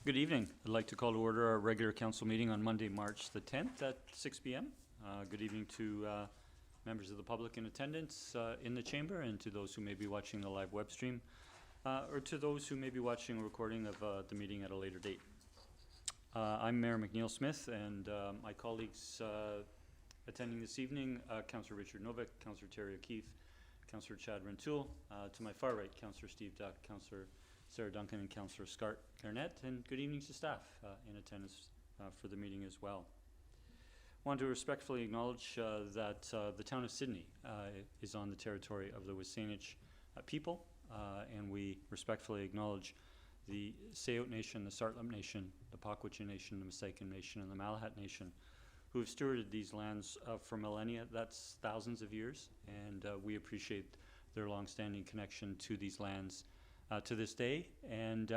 Good evening. I'd like to call to order our regular council meeting on Monday, March the 10th at 6 p.m. Good evening to members of the public in attendance in the chamber and to those who may be watching the live web stream or to those who may be watching a recording of the meeting at a later date. I'm Mayor McNeil Smith, and my colleagues attending this evening, Councillor Richard Novick, Councillor Terry O'Keefe, Councillor Chad Rentoul, to my far right, Councillor Steve Duck, Councillor Sarah Duncan, and Councillor Scott Garnett, and good evening to staff in attendance for the meeting as well. I want to respectfully acknowledge that the town of Sidney is on the territory of the Wasanich people, and we respectfully acknowledge the Sayote Nation, the Sartlip Nation, the Pakwitchin Nation, the Masaikan Nation, and the Malahat Nation, who have stewarded these lands for millennia. That's thousands of years, and we appreciate their long-standing connection to these lands to this day. And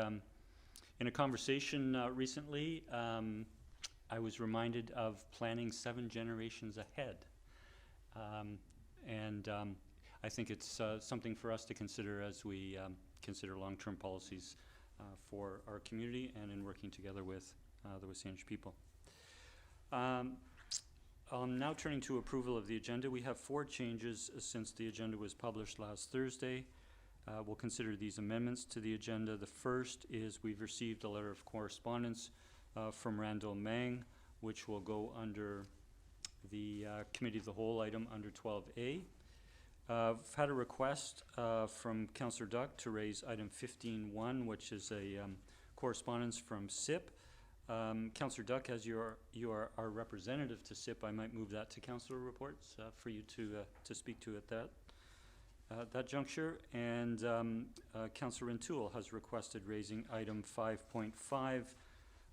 in a conversation recently, I was reminded of planning 7 generations ahead. I think it's something for us to consider as we consider long-term policies for our community and in working together with the Wasanich people. Now turning to approval of the agenda, we have 4 changes since the agenda was published last Thursday. We'll consider these amendments to the agenda. The first is we've received a letter of correspondence from Randall Mang, which will go under the Committee of the Whole item under 12A. I've had a request from Councillor Duck to raise item 15.1, which is a correspondence from SIPP. Councillor Duck, as you are our representative to SIPP, I might move that to councillor reports for you to speak to at that juncture. And Councillor Rentoul has requested raising item 5.5,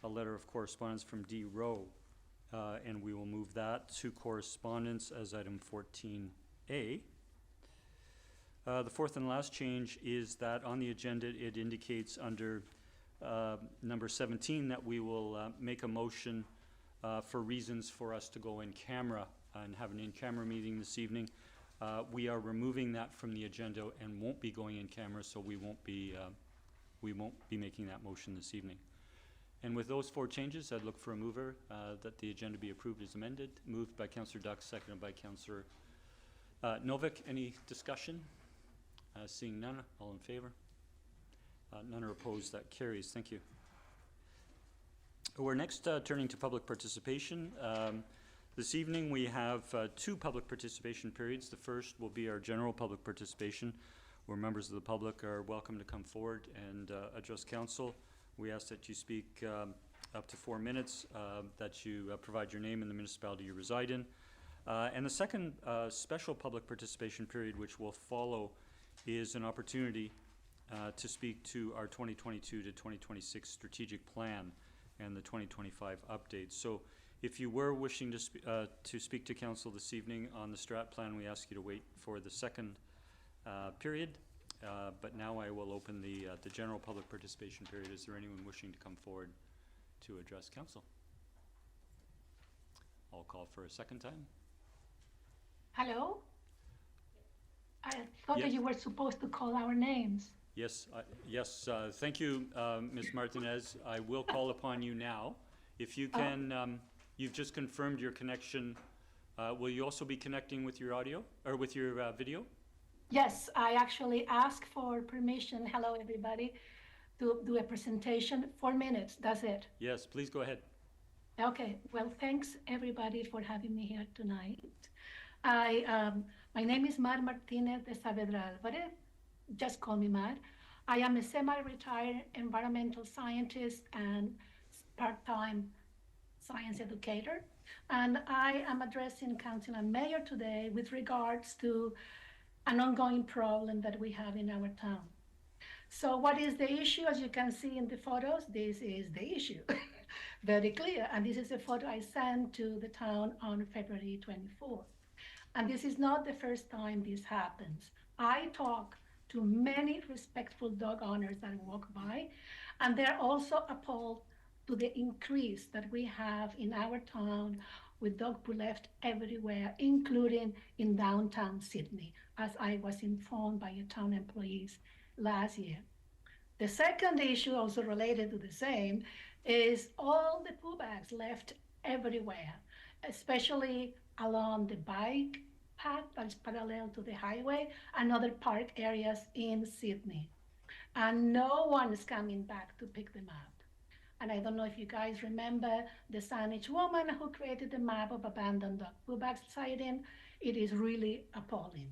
a letter of correspondence from D. Rowe, and we will move that to correspondence as item 14A. The fourth and last change is that on the agenda it indicates under number 17 that we will make a motion for reasons for us to go in camera and have an in-camera meeting this evening. We are removing that from the agenda and won't be going in camera, so we won't be making that motion this evening. And with those 4 changes, I'd look for a mover that the agenda be approved as amended. Moved by Councillor Duck, seconded by Councillor Novick. Any discussion? Seeing none, all in favor? None are opposed. That carries. Thank you. We're next turning to public participation. This evening we have 2 public participation periods. The first will be our general public participation, where members of the public are welcome to come forward and address council. We ask that you speak up to 4 minutes, that you provide your name and the municipality you reside in. And the second special public participation period, which will follow, is an opportunity to speak to our 2022 to 2026 strategic plan and the 2025 updates. So if you were wishing to speak to council this evening on the strat plan, we ask you to wait for the second period. But now I will open the general public participation period. Is there anyone wishing to come forward to address council? I'll call for a second time. Hello? I thought that you were supposed to call our names. Yes, yes. Thank you, Ms. Martinez. I will call upon you now. If you can, you've just confirmed your connection. Will you also be connecting with your audio or with your video? Yes, I actually asked for permission. Hello, everybody, to do a presentation. 4 minutes, that's it. Yes, please go ahead. Okay, well, thanks everybody for having me here tonight. My name is Mar Martinez de Saavedra Alvarez. Just call me Mar. I am a semi-retired environmental scientist and part-time science educator. And I am addressing council and mayor today with regards to an ongoing problem that we have in our town. So what is the issue? As you can see in the photos, this is the issue. Very clear. And this is a photo I sent to the town on February 24th. And this is not the first time this happens. I talk to many respectful dog owners that walk by, and they're also appalled to the increase that we have in our town with dog poo left everywhere, including in downtown Sidney, as I was informed by a town employees last year. The second issue, also related to the same, is all the poo bags left everywhere, especially along the bike path that's parallel to the highway and other park areas in Sydney. And no one is coming back to pick them up. And I don't know if you guys remember the Spanish woman who created the map of abandoned dog poo bag sighting. It is really appalling.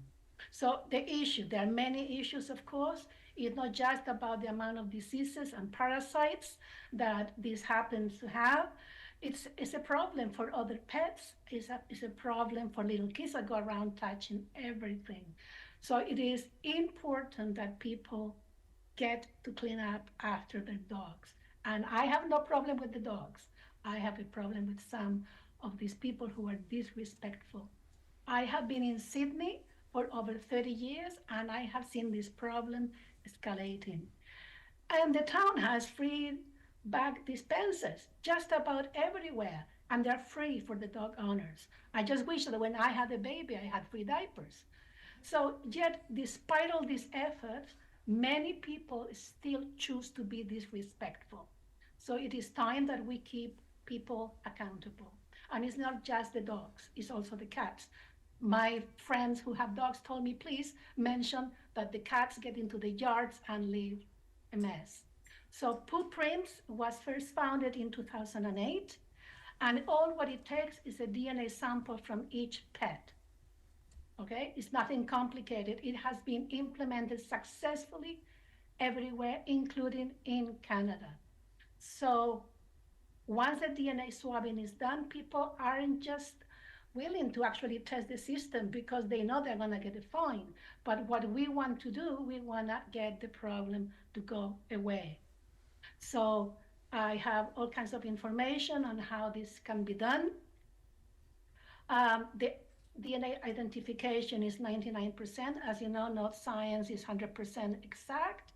So the issue, there are many issues, of course. It's not just about the amount of diseases and parasites that this happens to have. It's a problem for other pets. It's a problem for little kids that go around touching everything. So it is important that people get to clean up after their dogs. And I have no problem with the dogs. I have a problem with some of these people who are disrespectful. I have been in Sydney for over 30 years, and I have seen this problem escalating. And the town has free bag dispensers just about everywhere, and they're free for the dog owners. I just wish that when I had a baby, I had free diapers. So yet, despite all these efforts, many people still choose to be disrespectful. So it is time that we keep people accountable. And it's not just the dogs, it's also the cats. My friends who have dogs told me, please mention that the cats get into the yards and leave a mess. So Poo Prints was first founded in 2008, and all what it takes is a DNA sample from each pet. Okay, it's nothing complicated. It has been implemented successfully everywhere, including in Canada. So once the DNA swabbing is done, people aren't just willing to actually test the system because they know they're gonna get a fine. But what we want to do, we wanna get the problem to go away. So I have all kinds of information on how this can be done. The DNA identification is 99%. As you know, not science is 100% exact.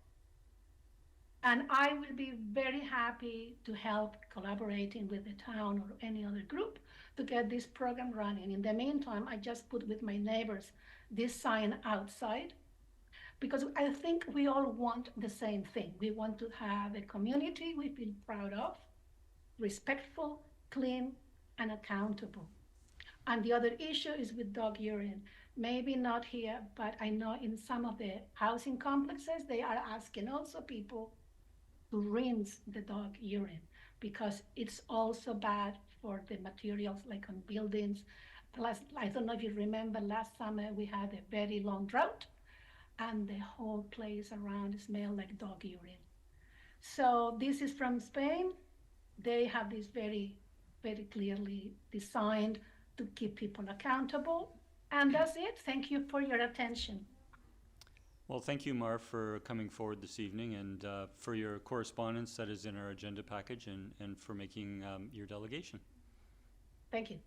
And I will be very happy to help collaborating with the town or any other group to get this program running. In the meantime, I just put with my neighbors this sign outside because I think we all want the same thing. We want to have a community we feel proud of, respectful, clean, and accountable. And the other issue is with dog urine. Maybe not here, but I know in some of the housing complexes, they are asking also people to rinse the dog urine because it's also bad for the materials like on buildings. I don't know if you remember last summer we had a very long drought and the whole place around smelled like dog urine. So this is from Spain. They have this very, very clearly designed to keep people accountable. And that's it. Thank you for your attention. Well, thank you, Mar, for coming forward this evening and for your correspondence that is in our agenda package and for making your delegation. Thank you.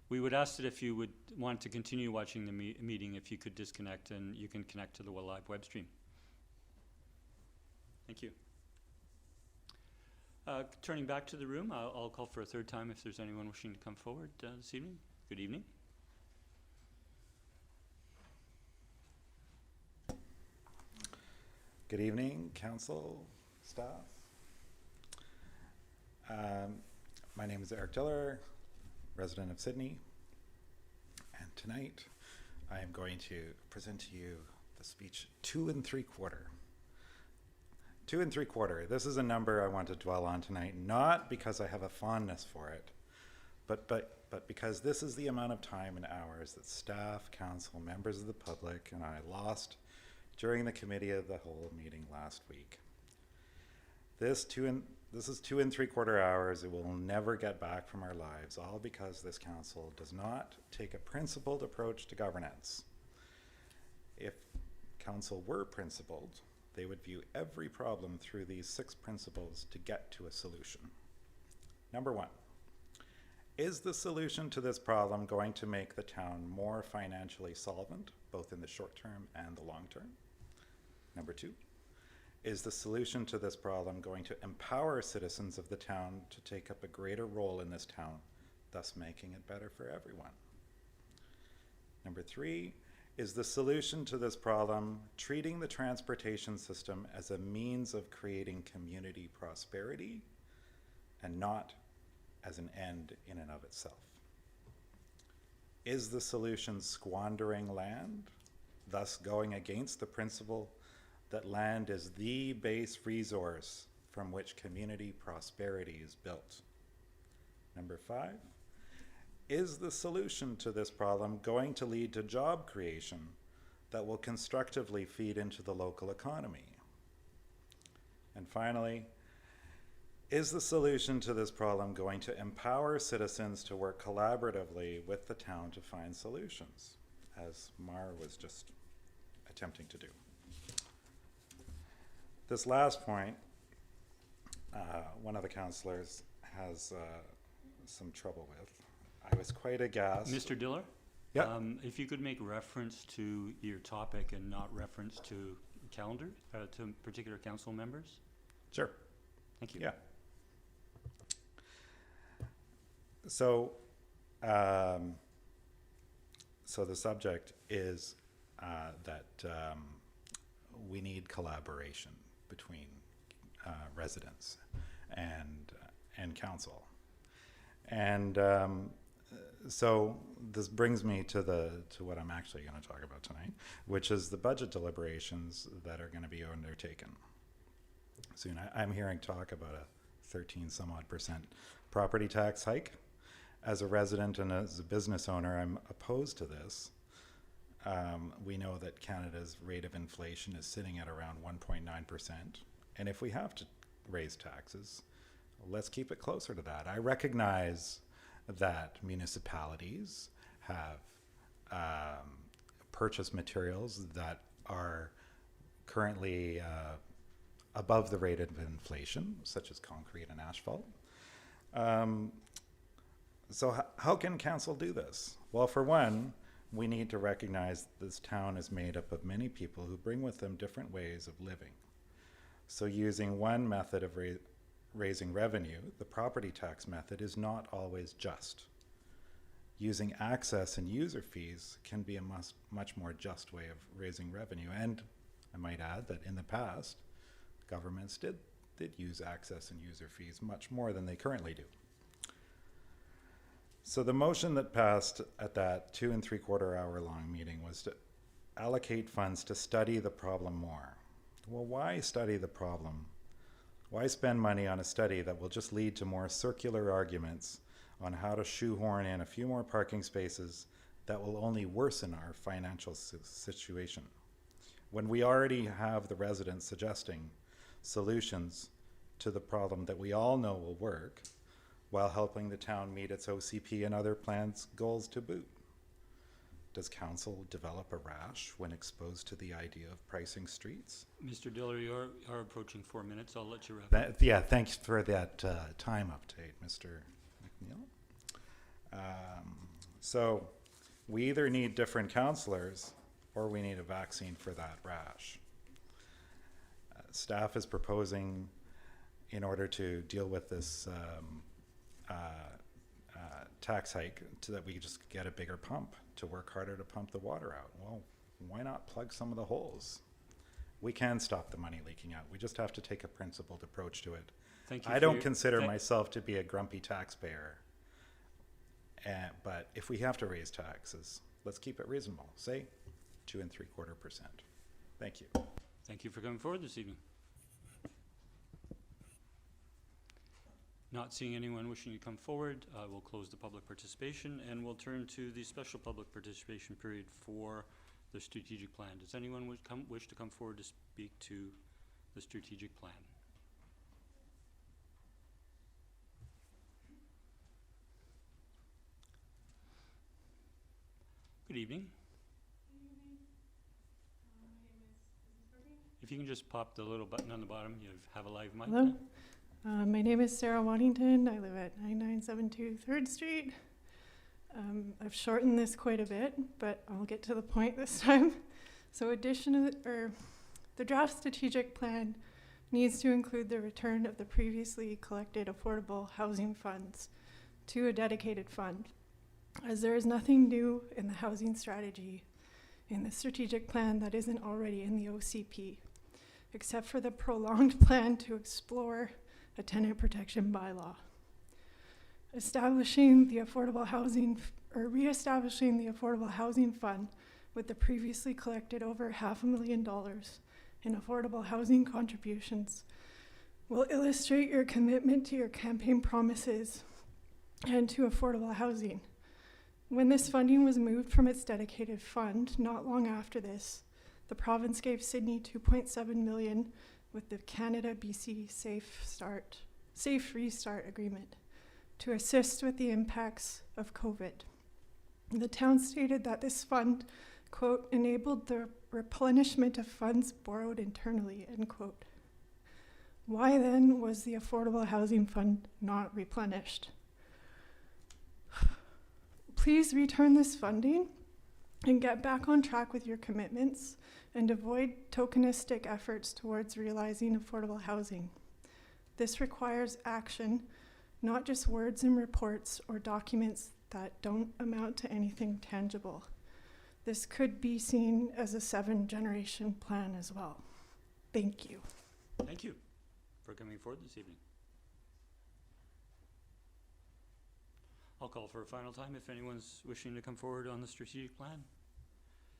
We would ask that if you would want to continue watching the meeting, if you could disconnect and you can connect to the live web stream. Thank you. Turning back to the room, I'll call for a third time if there's anyone wishing to come forward this evening. Good evening. Good evening, council, staff. My name is Eric Diller, resident of Sidney, and tonight I am going to present to you the speech 2 3/4. 2 3/4. This is a number I want to dwell on tonight, not because I have a fondness for it, but because this is the amount of time and hours that staff, council, members of the public, and I lost during the committee of the whole meeting last week. This is 2 3/4 hours it will never get back from our lives, all because this council does not take a principled approach to governance. If council were principled, they would view every problem through these 6 principles to get to a solution. Number 1, is the solution to this problem going to make the town more financially solvent, both in the short term and the long term? Number 2, is the solution to this problem going to empower citizens of the town to take up a greater role in this town, thus making it better for everyone? Number 3, Is the solution to this problem treating the transportation system as a means of creating community prosperity and not as an end in and of itself? Is the solution squandering land, thus going against the principle that land is the base resource from which community prosperity is built? Number 5, is the solution to this problem going to lead to job creation that will constructively feed into the local economy? And finally, is the solution to this problem going to empower citizens to work collaboratively with the town to find solutions, as Mar was just attempting to do? This last point, one of the councillors has some trouble with. I was quite aghast. Mr. Diller? Yeah. If you could make reference to your topic and not reference to calendar, to particular council members? Sure. Thank you. Yeah. So, so the subject is that we need collaboration between residents and council. And so this brings me to what I'm actually going to talk about tonight, which is the budget deliberations that are going to be undertaken soon. I'm hearing talk about a 13-some-odd% property tax hike. As a resident and as a business owner, I'm opposed to this. We know that Canada's rate of inflation is sitting at around 1.9%. And if we have to raise taxes, let's keep it closer to that. I recognize that municipalities have purchased materials that are currently above the rate of inflation, such as concrete and asphalt. So how can council do this? Well, for one, we need to recognize this town is made up of many people who bring with them different ways of living. So using one method of raising revenue, the property tax method, is not always just. Using access and user fees can be a much more just way of raising revenue. And I might add that in the past, governments did use access and user fees much more than they currently do. So the motion that passed at that 2 3/4 hour long meeting was to allocate funds to study the problem more. Well, why study the problem? Why spend money on a study that will just lead to more circular arguments on how to shoehorn in a few more parking spaces that will only worsen our financial situation, when we already have the residents suggesting solutions to the problem that we all know will work, while helping the town meet its OCP and other plans goals to boot? Does council develop a rash when exposed to the idea of pricing streets? Mr. Diller, you are approaching 4 minutes. I'll let you wrap up. Yeah, thanks for that time update, Mr. McNeil. So we either need different councillors or we need a vaccine for that rash. Staff is proposing, in order to deal with this tax hike, so that we could just get a bigger pump to work harder to pump the water out. Well, why not plug some of the holes? We can stop the money leaking out. We just have to take a principled approach to it. Thank you. I don't consider myself to be a grumpy taxpayer, but if we have to raise taxes, let's keep it reasonable. Say 2 3/4%. Thank you. Thank you for coming forward this evening. Not seeing anyone wishing to come forward, we'll close the public participation and we'll turn to the special public participation period for the strategic plan. Does anyone wish to come forward to speak to the strategic plan? Good evening. If you can just pop the little button on the bottom, you have a live mic. Hello. My name is Sarah Waddington. I live at 9972 3rd Street. I've shortened this quite a bit, but I'll get to the point this time. So the draft strategic plan needs to include the return of the previously collected affordable housing funds to a dedicated fund. As there is nothing new in the housing strategy, in the strategic plan that isn't already in the OCP, except for the prolonged plan to explore a tenant protection bylaw. Establishing the affordable housing, or reestablishing the affordable housing fund with the previously collected over $500,000 in affordable housing contributions will illustrate your commitment to your campaign promises and to affordable housing. When this funding was moved from its dedicated fund, not long after this, the province gave Sidney $2.7 million with the Canada-BC Safe Restart Agreement to assist with the impacts of COVID. The town stated that this fund, quote, enabled the replenishment of funds borrowed internally, end quote. Why then was the Affordable Housing Fund not replenished? Please return this funding and get back on track with your commitments and avoid tokenistic efforts towards realizing affordable housing. This requires action, not just words and reports or documents that don't amount to anything tangible. This could be seen as a 7-generation plan as well. Thank you. Thank you for coming forward this evening. I'll call for a final time if anyone's wishing to come forward on the strategic plan.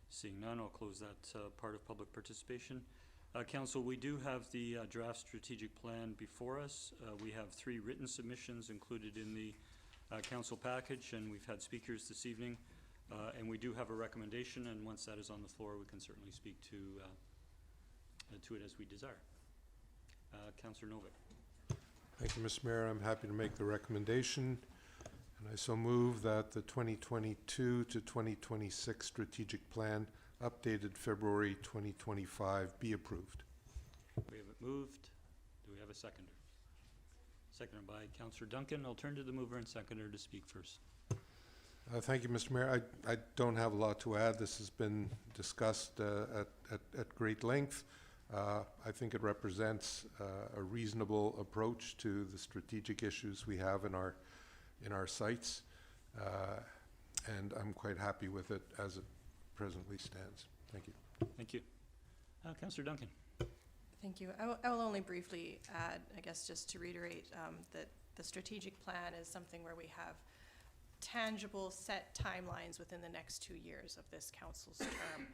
Seeing none, I'll close that part of public participation. Council, we do have the draft strategic plan before us. We have 3 written submissions included in the council package, and we've had speakers this evening. And we do have a recommendation, and once that is on the floor, we can certainly speak to it as we desire. Councillor Novick. Thank you, Mr. Mayor. I'm happy to make the recommendation, and I so move that the 2022 to 2026 strategic plan, updated February 2025, be approved. We have it moved. Do we have a seconder? Seconded by Councillor Duncan. I'll turn to the mover and seconder to speak first. Thank you, Mr. Mayor. I don't have a lot to add. This has been discussed at great length. I think it represents a reasonable approach to the strategic issues we have in our sites, and I'm quite happy with it as it presently stands. Thank you. Thank you. Councillor Duncan. Thank you. I will only briefly add, I guess, just to reiterate that the strategic plan is something where we have tangible set timelines within the next 2 years of this council's term.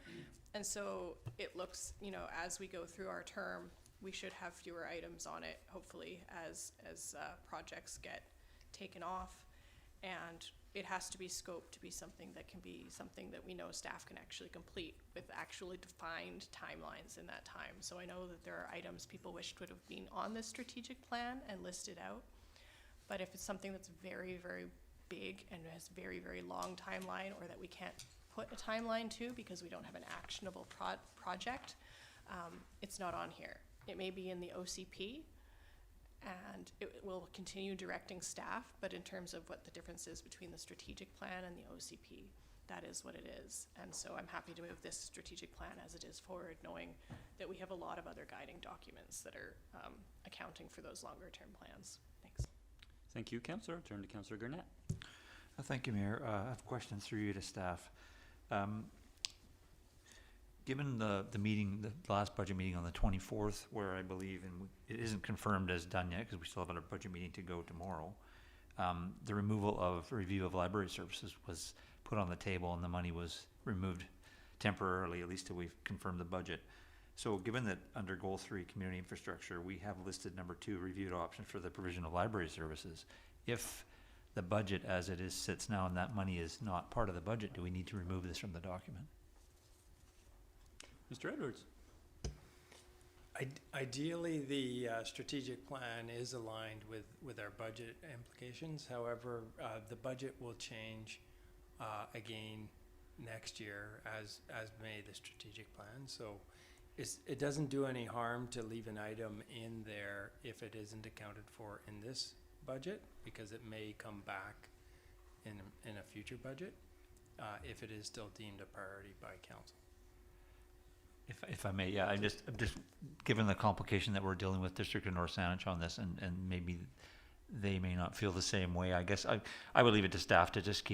And so it looks, as we go through our term, we should have fewer items on it, hopefully, as projects get taken off. And it has to be scoped to be something that we know staff can actually complete with actually defined timelines in that time. So I know that there are items people wished would have been on this strategic plan and listed out. But if it's something that's very, very big and has very, very long timeline, or that we can't put a timeline to because we don't have an actionable project, it's not on here. It may be in the OCP, and it will continue directing staff, but in terms of what the difference is between the strategic plan and the OCP, that is what it is. And so I'm happy to move this strategic plan as it is forward, knowing that we have a lot of other guiding documents that are accounting for those longer term plans. Thanks. Thank you, Councillor. Turn to Councillor Garnett. Thank you, Mayor. I have questions through you to staff. Given the meeting, the last budget meeting on the 24th, where I believe, and it isn't confirmed as done yet because we still have a budget meeting to go tomorrow, the removal of review of library services was put on the table and the money was removed temporarily, at least till we've confirmed the budget. So given that under Goal 3, Community Infrastructure, we have listed number 2, reviewed options for the provision of library services, if the budget as it is sits now and that money is not part of the budget, do we need to remove this from the document? Mr. Edwards. Ideally, the strategic plan is aligned with our budget implications. However, the budget will change again next year, as may the strategic plan. So it doesn't do any harm to leave an item in there if it isn't accounted for in this budget, because it may come back in a future budget if it is still deemed a priority by council. If I may, yeah, I'm just given the complication that we're dealing with District of North Saanich on this, and maybe they may not feel the same way. I guess I would leave it to staff to just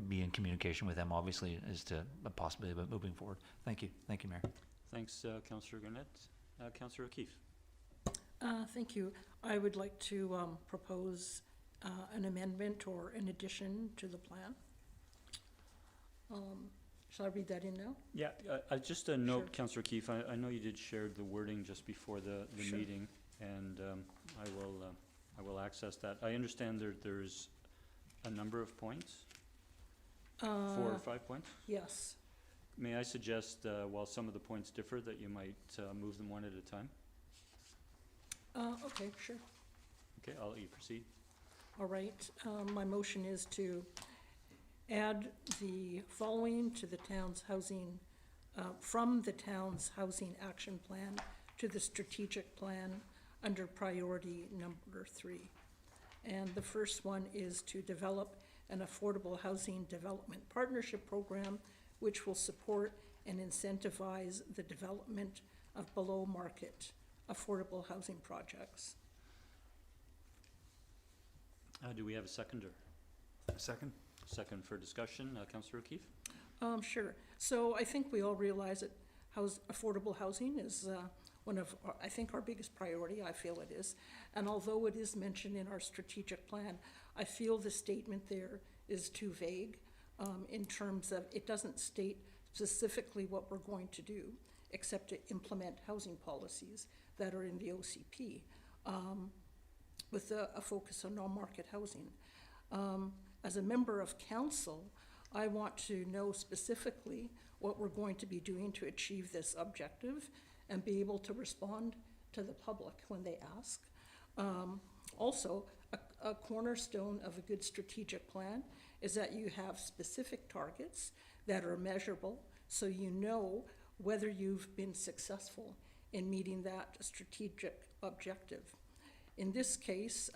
be in communication with them, obviously, as to a possibility about moving forward. Thank you, Mayor. Thanks, Councillor Gurnett. Councillor O'Keefe. Thank you. I would like to propose an amendment or an addition to the plan. Shall I read that in now? Yeah, just a note, Sure. Councillor O'Keefe, I know you did share the wording just before the Sure. meeting, and I will access that. I understand there's a number of points, 4 or 5 points. Yes. May I suggest, while some of the points differ, that you might move them one at a time? Okay, sure. Okay, I'll let you proceed. All right. My motion is to add the following to the town's housing, from the town's housing action plan to the strategic plan under priority number 3. And the first one is to develop an affordable housing development partnership program which will support and incentivize the development of below market affordable housing projects. Do we have a seconder? Second? Second for discussion, Councillor O'Keefe? Sure. So I think we all realize that affordable housing is one of, I think, our biggest priority. I feel it is. And although it is mentioned in our strategic plan, I feel the statement there is too vague in terms of it doesn't state specifically what we're going to do, except to implement housing policies that are in the OCP with a focus on non-market housing. As a member of council, I want to know specifically what we're going to be doing to achieve this objective and be able to respond to the public when they ask. Also, a cornerstone of a good strategic plan is that you have specific targets that are measurable so you know whether you've been successful in meeting that strategic objective. In this case,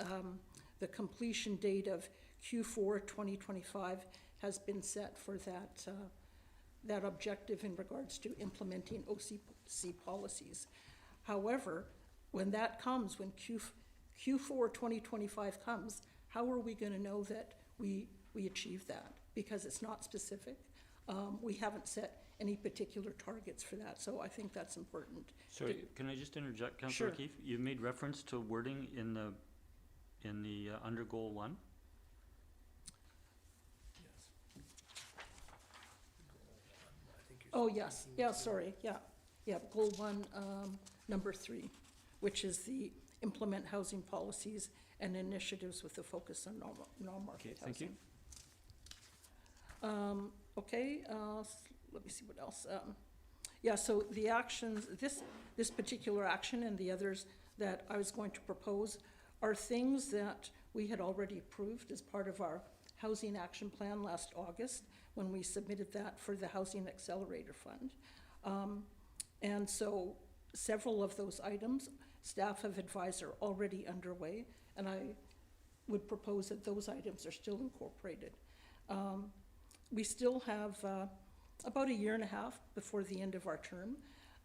the completion date of Q4 2025 has been set for that objective in regards to implementing OCC policies. However, when that comes, when Q4 2025 comes, how are we going to know that we achieve that? Because it's not specific. We haven't set any particular targets for that, so I think that's important. Sorry, can I just interject, Councillor Sure. O'Keefe? You've made reference to wording in the under goal 1. Oh, yes, yeah, sorry, yeah. Goal 1, number 3, which is the implement housing policies and initiatives with a focus on non-market Okay, thank you. housing. Okay, let me see what else. Yeah, so the actions, this particular action and the others that I was going to propose are things that we had already approved as part of our housing action plan last August when we submitted that for the Housing Accelerator Fund. And so several of those items staff have advised are already underway, and I would propose that those items are still incorporated. We still have about a year and a half before the end of our term.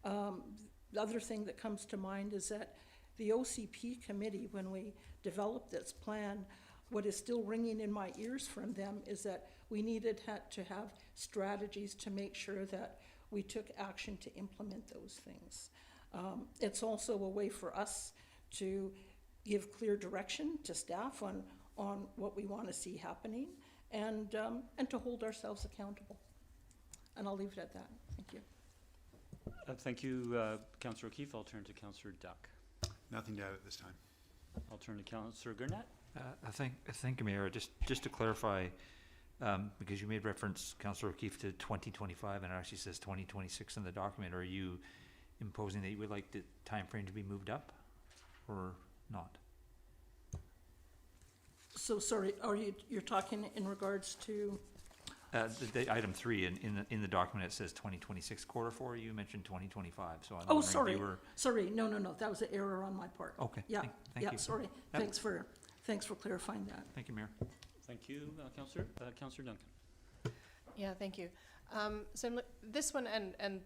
The other thing that comes to mind is that the OCP committee, when we developed this plan, what is still ringing in my ears from them is that we needed to have strategies to make sure that we took action to implement those things. It's also a way for us to give clear direction to staff on what we want to see happening and to hold ourselves accountable. And I'll leave it at that. Thank you. Thank you, Councillor O'Keefe. I'll turn to Councillor Duck. Nothing to add at this time. I'll turn to Councillor Gurnett. Thank you, Mayor. Just to clarify, because you made reference, Councillor O'Keefe, to 2025, and it actually says 2026 in the document. Are you imposing that you would like the time frame to be moved up, or not? So sorry, you're talking in regards to? The item 3 in the document, it says 2026 quarter 4. You mentioned 2025. So I'm Oh, wondering if sorry. you were. Sorry, no, that was an error on my part. Okay. Yeah, Thank yeah, you. sorry. Yep. Thanks for clarifying that. Thank you, Mayor. Thank you, Councillor. Councillor Duncan. Yeah, thank you. So this one and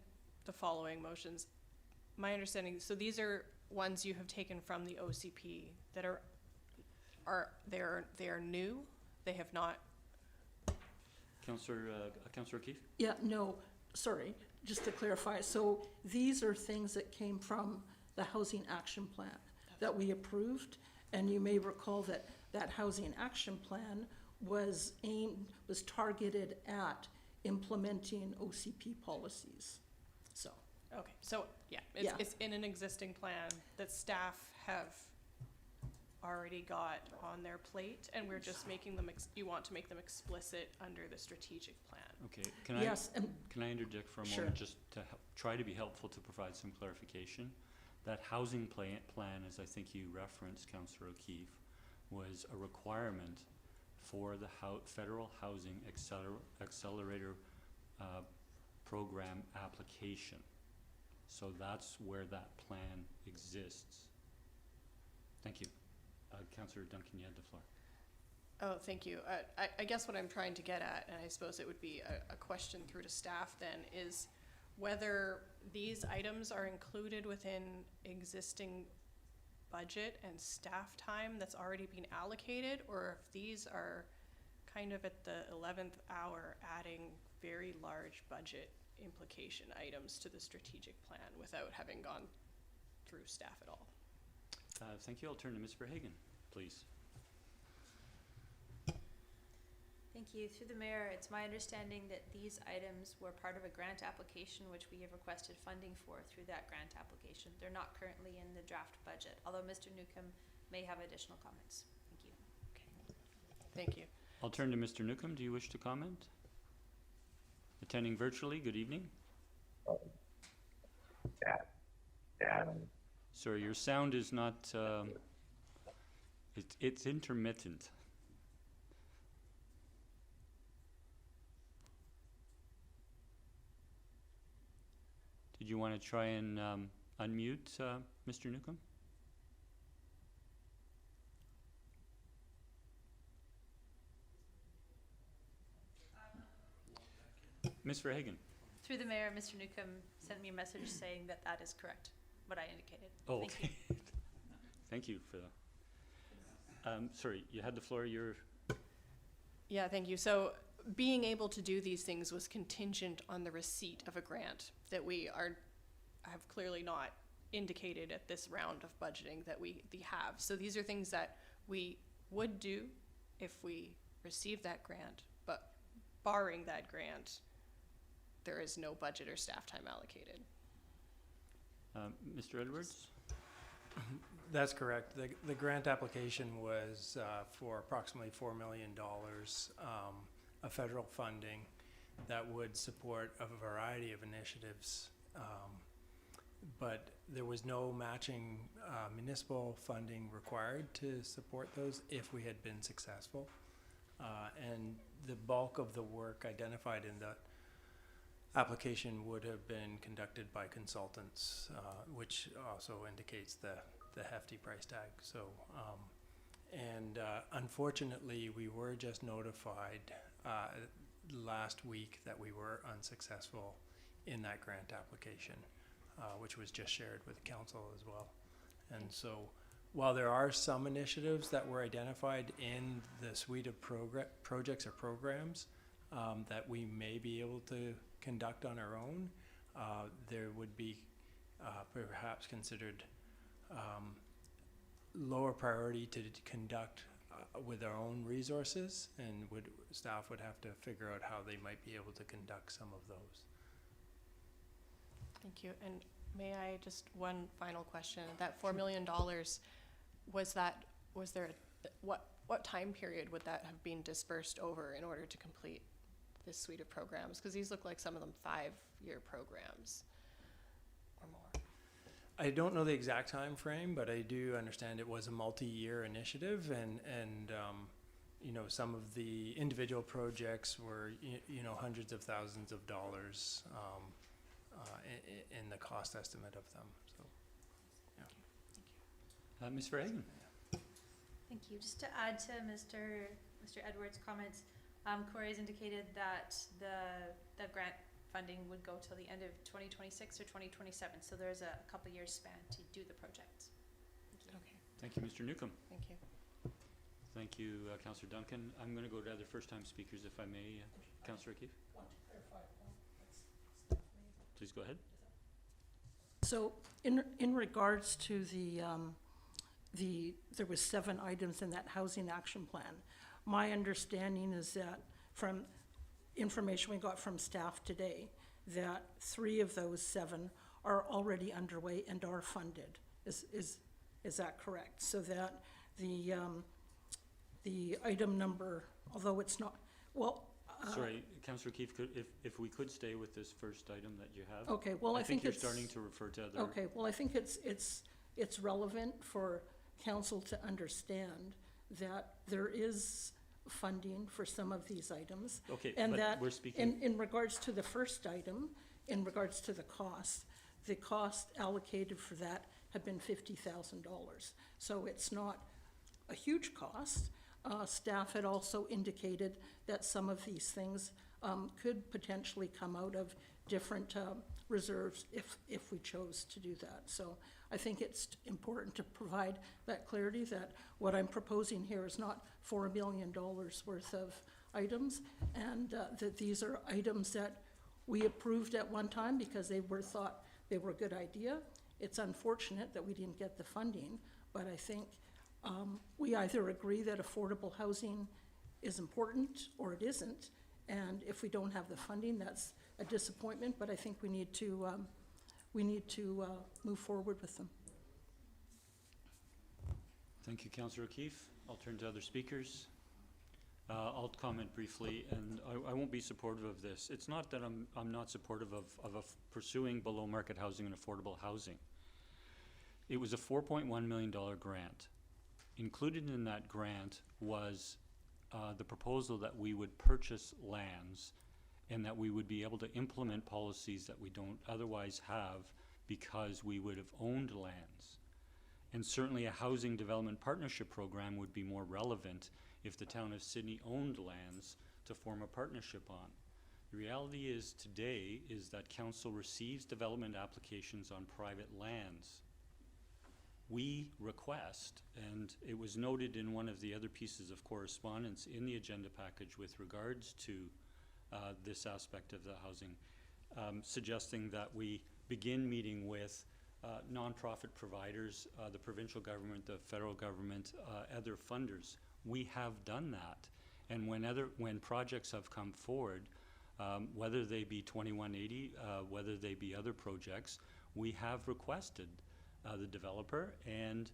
the following motions, my understanding, so these are ones you have taken from the OCP that are they are new. They have not. Councillor O'Keefe? Yeah, no, sorry, just to clarify, so these are things that came from the Housing Action Plan that we approved, and you may recall that that Housing Action Plan was targeted at implementing OCP policies, so. Okay, so, yeah, Yeah. it's in an existing plan that staff have already got on their plate, and we're just making them, you want to make them explicit under the strategic plan. Okay, Yes, and can I interject for a Sure. moment, just to try to be helpful to provide some clarification? That housing plan, as I think you referenced, Councillor O'Keefe, was a requirement for the Federal Housing Accelerator Program application. So that's where that plan exists. Thank you. Councillor Duncan, you had the floor. Oh, thank you. I guess what I'm trying to get at, and I suppose it would be a question through to staff then, is whether these items are included within existing budget and staff time that's already been allocated, or if these are kind of at the 11th hour adding very large budget implication items to the strategic plan without having gone through staff at all. Thank you. I'll turn to Ms. Verhagen, please. Thank you. Through the mayor, it's my understanding that these items were part of a grant application which we have requested funding for through that grant application. They're not currently in the draft budget, although Mr. Newcomb may have additional comments. Thank you. Okay. Thank you. I'll turn to Mr. Newcomb. Do you wish to comment? Attending virtually, good evening. Sorry, your sound is not, it's intermittent. Did you want to try and unmute Mr. Newcomb? Ms. Verhagen. Through the mayor, Mr. Newcomb sent me a message saying that that is correct, what I indicated. Oh, Thank okay. you. Thank you for that. Sorry, you had the floor. Yeah, thank you. So being able to do these things was contingent on the receipt of a grant that we have clearly not indicated at this round of budgeting that we have. So these are things that we would do if we received that grant, but barring that grant, there is no budget or staff time allocated. Mr. Edwards? That's correct. The grant application was for approximately $4 million of federal funding that would support a variety of initiatives, but there was no matching municipal funding required to support those if we had been successful. And the bulk of the work identified in the application would have been conducted by consultants, which also indicates the hefty price tag. So, unfortunately, we were just notified last week that we were unsuccessful in that grant application, which was just shared with the council as well. And so, while there are some initiatives that were identified in the suite of projects or programs that we may be able to conduct on our own, there would be perhaps considered lower priority to conduct with our own resources, and staff would have to figure out how they might be able to conduct some of those. Thank you. And may I just, one final question, that $4 million, what time period would that have been dispersed over in order to complete this suite of programs? Because these look like some of them 5-year programs or more. I don't know the exact time frame, but I do understand it was a multi-year initiative, and you know, some of the individual projects were hundreds of thousands of dollars in the cost estimate of them. So, yeah. Ms. Verhagen. Thank you. Just to add to Mr. Edwards' comments, Corey's indicated that the grant funding would go till the end of 2026 or 2027. So there's a couple years span to do the project. Okay. Thank you, Mr. Newcomb. Thank you. Thank you, Councillor Duncan. I'm going to go to other first-time speakers, if I may. Councillor O'Keefe? Please go ahead. So in regards to there was 7 items in that housing action plan. My understanding is that from information we got from staff today, that 3 of those 7 are already underway and are funded. Is that correct? So that the item number, although it's not, well. Sorry, Councillor O'Keefe, if we could stay with this first item that you have. Okay, well, I think you're it's. starting to refer to other. Okay, well, I think it's relevant for council to understand that there is funding for some of these items. Okay, And but that we're speaking. in regards to the first item, in regards to the cost allocated for that have been $50,000. So it's not a huge cost. Staff had also indicated that some of these things could potentially come out of different reserves if we chose to do that. So I think it's important to provide that clarity that what I'm proposing here is not $4 million worth of items, and that these are items that we approved at one time because they were thought they were a good idea. It's unfortunate that we didn't get the funding, but I think we either agree that affordable housing is important or it isn't, and if we don't have the funding, that's a disappointment, but I think we need to move forward with them. Thank you, Councillor O'Keefe. I'll turn to other speakers. I'll comment briefly, and I won't be supportive of this. It's not that I'm not supportive of pursuing below market housing and affordable housing. It was a $4.1 million grant. Included in that grant was the proposal that we would purchase lands and that we would be able to implement policies that we don't otherwise have because we would have owned lands. And certainly a housing development partnership program would be more relevant if the town of Sidney owned lands to form a partnership on. The reality is today is that council receives development applications on private lands. We request, and it was noted in one of the other pieces of correspondence in the agenda package with regards to this aspect of the housing, suggesting that we begin meeting with nonprofit providers, the provincial government, the federal government, other funders. We have done that, and when projects have come forward, whether they be 2180, whether they be other projects, we have requested the developer, and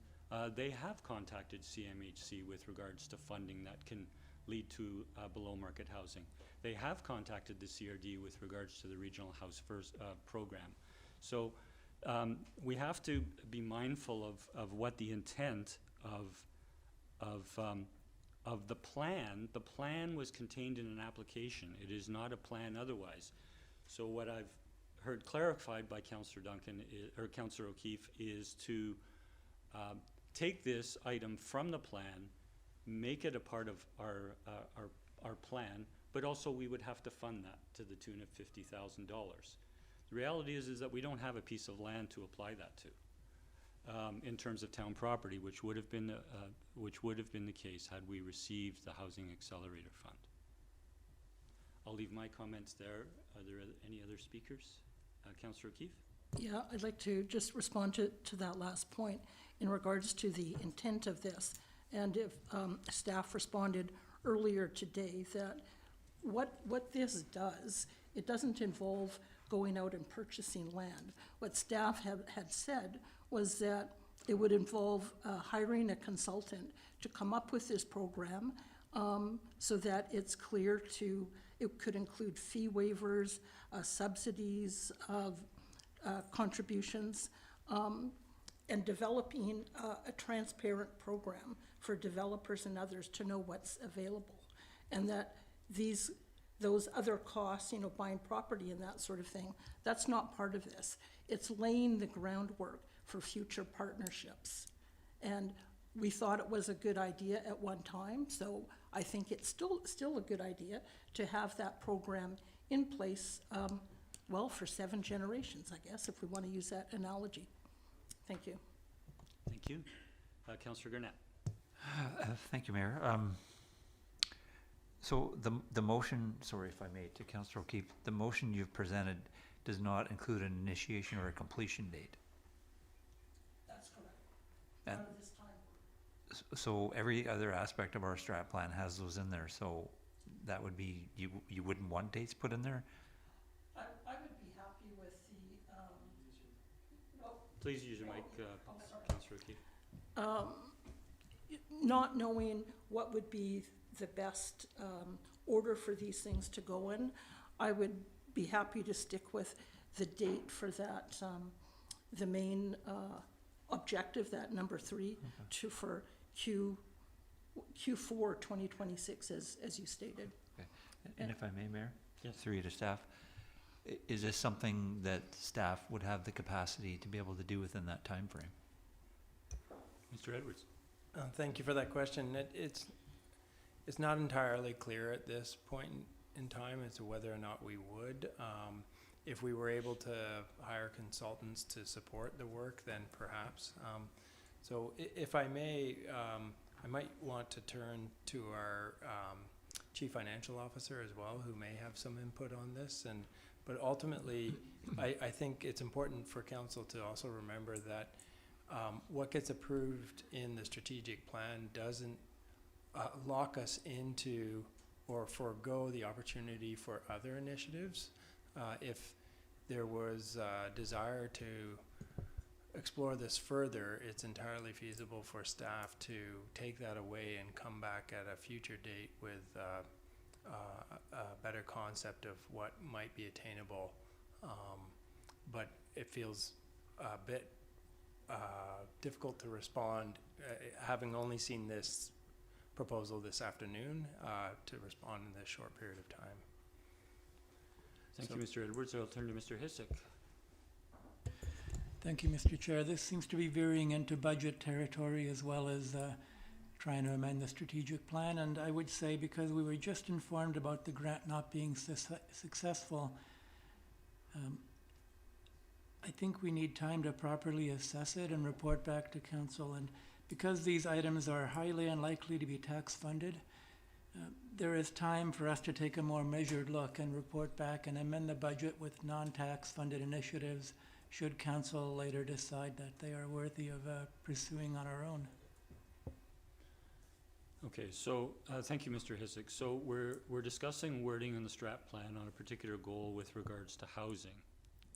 they have contacted CMHC with regards to funding that can lead to below market housing. They have contacted the CRD with regards to the Regional House First program. So we have to be mindful of what the intent of the plan. The plan was contained in an application. It is not a plan otherwise. So what I've heard clarified by Councillor Duncan or Councillor O'Keefe is to take this item from the plan, make it a part of our plan, but also we would have to fund that to the tune of $50,000. The reality is that we don't have a piece of land to apply that to in terms of town property, which would have been the case had we received the Housing Accelerator Fund. I'll leave my comments there. Are there any other speakers? Councillor O'Keefe? Yeah, I'd like to just respond to that last point in regards to the intent of this. And if staff responded earlier today that what this does, it doesn't involve going out and purchasing land. What staff had said was that it would involve hiring a consultant to come up with this program so that it's clear it could include fee waivers, subsidies of contributions, and developing a transparent program for developers and others to know what's available. And that those other costs, buying property and that sort of thing, that's not part of this. It's laying the groundwork for future partnerships. And we thought it was a good idea at one time, so I think it's still a good idea to have that program in place, well, for 7 generations, I guess, if we want to use that analogy. Thank you. Thank you. Councillor Gurnett. Thank you, Mayor. So the motion, sorry if I may, to Councillor O'Keefe, the motion you've presented does not include an initiation or a completion date. That's correct. And- Not at this time. So every other aspect of our strat plan has those in there, so that would be, you wouldn't want dates put in there? I would be happy with the, Please use your mic, sorry. Councillor O'Keefe. Not knowing what would be the best order for these things to go in, I would be happy to stick with the date for that, the main objective, that number 3, for Q4 2026, as you stated. Okay. And if I may, Mayor? Yes. Through you to staff, is this something that staff would have the capacity to be able to do within that time frame? Mr. Edwards. Thank you for that question. It's not entirely clear at this point in time as to whether or not we would. If we were able to hire consultants to support the work, then perhaps. So if I may, I might want to turn to our Chief Financial Officer as well, who may have some input on this. But ultimately, I think it's important for Council to also remember that what gets approved in the strategic plan doesn't lock us into or forego the opportunity for other initiatives. If there was a desire to explore this further, it's entirely feasible for staff to take that away and come back at a future date with a better concept of what might be attainable. But it feels a bit difficult to respond, having only seen this proposal this afternoon, to respond in this short period of time. Thank you, Mr. Edwards. I'll turn to Mr. Hisik. Thank you, Mr. Chair. This seems to be veering into budget territory as well as trying to amend the strategic plan. And I would say, because we were just informed about the grant not being successful, I think we need time to properly assess it and report back to council. And because these items are highly unlikely to be tax funded, there is time for us to take a more measured look and report back and amend the budget with non-tax funded initiatives should council later decide that they are worthy of pursuing on our own. Okay, so thank you, Mr. Hisik. So we're discussing wording in the strat plan on a particular goal with regards to housing,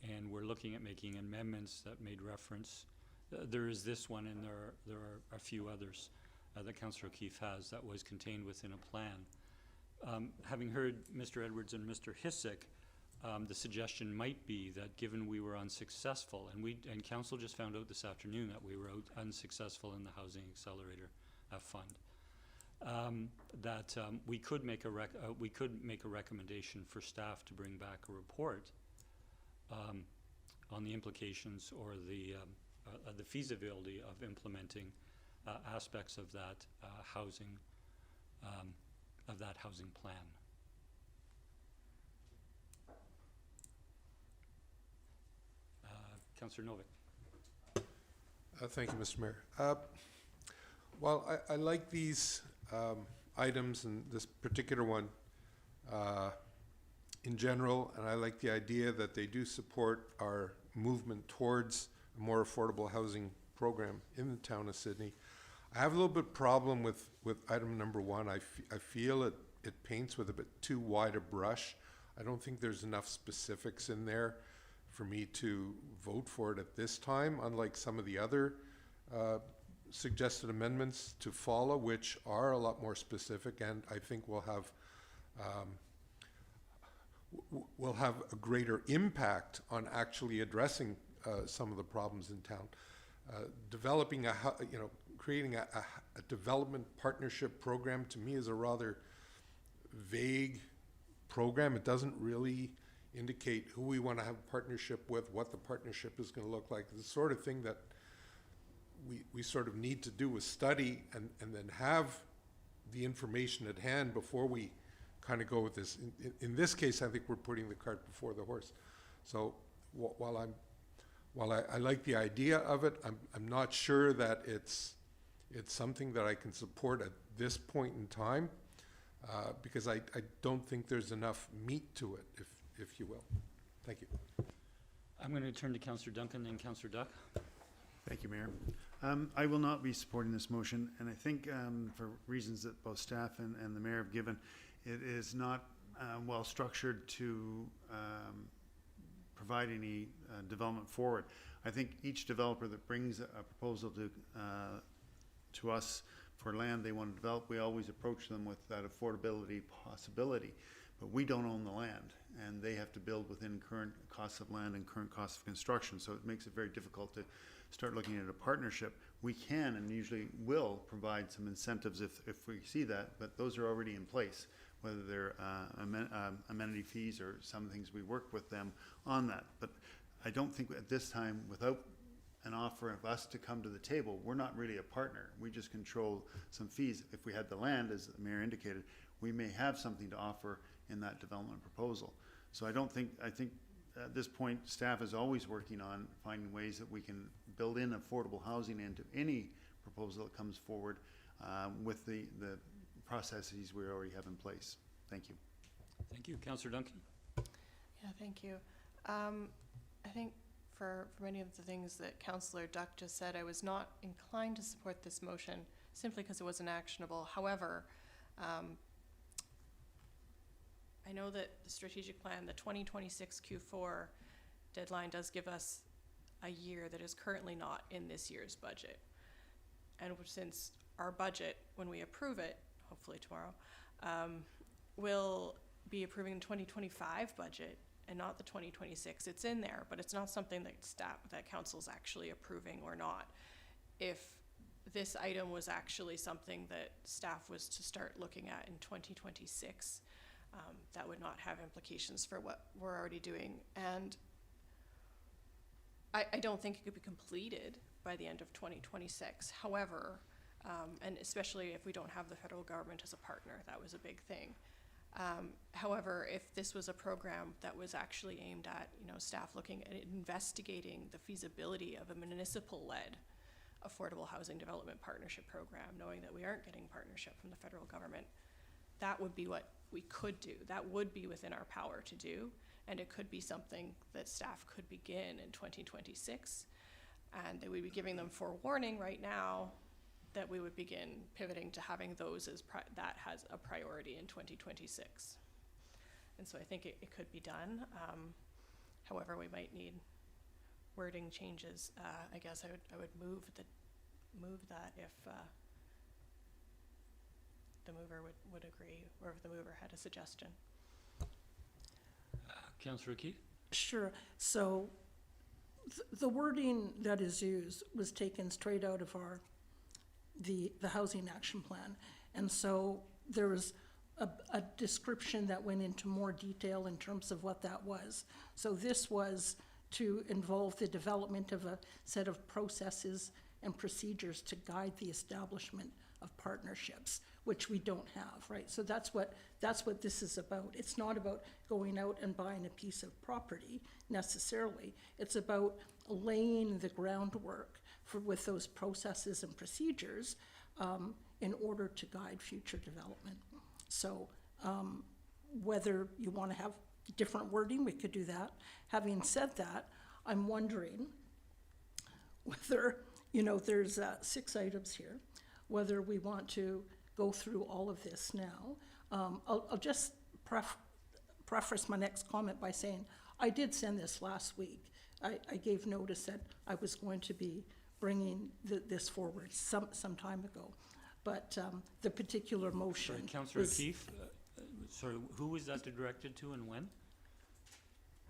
and we're looking at making amendments that made reference. There is this one, and there are a few others that Councillor O'Keefe has that was contained within a plan. Having heard Mr. Edwards and Mr. Hisik, the suggestion might be that given we were unsuccessful, and Council just found out this afternoon that we were unsuccessful in the Housing Accelerator Fund, that we could make a recommendation for staff to bring back a report on the implications or the feasibility of implementing aspects of that housing plan. Councillor Novick. Thank you, Mr. Mayor. Well, I like these items and this particular one in general, and I like the idea that they do support our movement towards a more affordable housing program in the town of Sidney. I have a little bit problem with item number 1. I feel it paints with a bit too wide a brush. I don't think there's enough specifics in there for me to vote for it at this time, unlike some of the other suggested amendments to follow, which are a lot more specific, and I think will have a greater impact on actually addressing some of the problems in town. Developing creating a development partnership program, to me, is a rather vague program. It doesn't really indicate who we want to have a partnership with, what the partnership is going to look like. The sort of thing that we sort of need to do is study and then have the information at hand before we kind of go with this. In this case, I think we're putting the cart before the horse. So while I like the idea of it, I'm not sure that it's It's something that I can support at this point in time, because I don't think there's enough meat to it, if you will. Thank you. I'm going to turn to Councillor Duncan and Councillor Duck. Thank you, Mayor. I will not be supporting this motion, and I think for reasons that both staff and the mayor have given, it is not well structured to provide any development forward. I think each developer that brings a proposal to us for land they want to develop, we always approach them with that affordability possibility. But we don't own the land, and they have to build within current costs of land and current costs of construction. So it makes it very difficult to start looking at a partnership. We can and usually will provide some incentives if we see that, but those are already in place, whether they're amenity fees or some things we work with them on that. But I don't think at this time, without an offer of us to come to the table, we're not really a partner. We just control some fees. If we had the land, as the mayor indicated, we may have something to offer in that development proposal. So I think at this point, staff is always working on finding ways that we can build in affordable housing into any proposal that comes forward with the processes we already have in place. Thank you. Thank you. Councillor Duncan? Yeah, thank you. I think for many of the things that Councillor Duck just said, I was not inclined to support this motion simply because it wasn't actionable. However, I know that the strategic plan, the 2026 Q4 deadline, does give us a year that is currently not in this year's budget. And since our budget, when we approve it, hopefully tomorrow, will be approving the 2025 budget and not the 2026. It's in there, but it's not something that council's actually approving or not. If this item was actually something that staff was to start looking at in 2026, that would not have implications for what we're already doing. And I don't think it could be completed by the end of 2026. However, and especially if we don't have the federal government as a partner, that was a big thing. However, if this was a program that was actually aimed at, staff looking at investigating the feasibility of a municipal-led affordable housing development partnership program, knowing that we aren't getting partnership from the federal government, that would be what we could do. That would be within our power to do, and it could be something that staff could begin in 2026, and they would be giving them forewarning right now that we would begin pivoting to having those as that has a priority in 2026. And so I think it could be done. However, we might need wording changes. I guess I would move that if the mover would agree, or if the mover had a suggestion. Councillor Keith? Sure. So the wording that is used was taken straight out of the housing action plan. And so there was a description that went into more detail in terms of what that was. So this was to involve the development of a set of processes and procedures to guide the establishment of partnerships, which we don't have, right? So that's what this is about. It's not about going out and buying a piece of property necessarily. It's about laying the groundwork with those processes and procedures in order to guide future development. So whether you want to have different wording, we could do that. Having said that, I'm wondering whether, there's 6 items here, whether we want to go through all of this now. I'll just preface my next comment by saying I did send this last week. I gave notice that I was going to be bringing this forward some time ago. But the particular motion. Sorry, Councillor Keith, sorry, who was that directed to and when?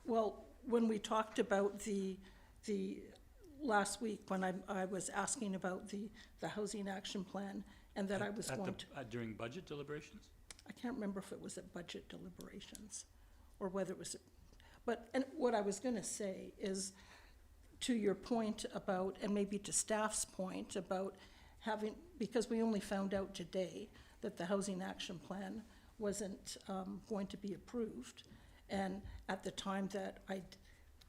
Well, when we talked about the last week, when I was asking about the housing action plan, and that I was going to. During budget deliberations? I can't remember if it was at budget deliberations or whether it was, and what I was going to say is, to your point about, and maybe to staff's point about having, because we only found out today that the housing action plan wasn't going to be approved. And at the time that I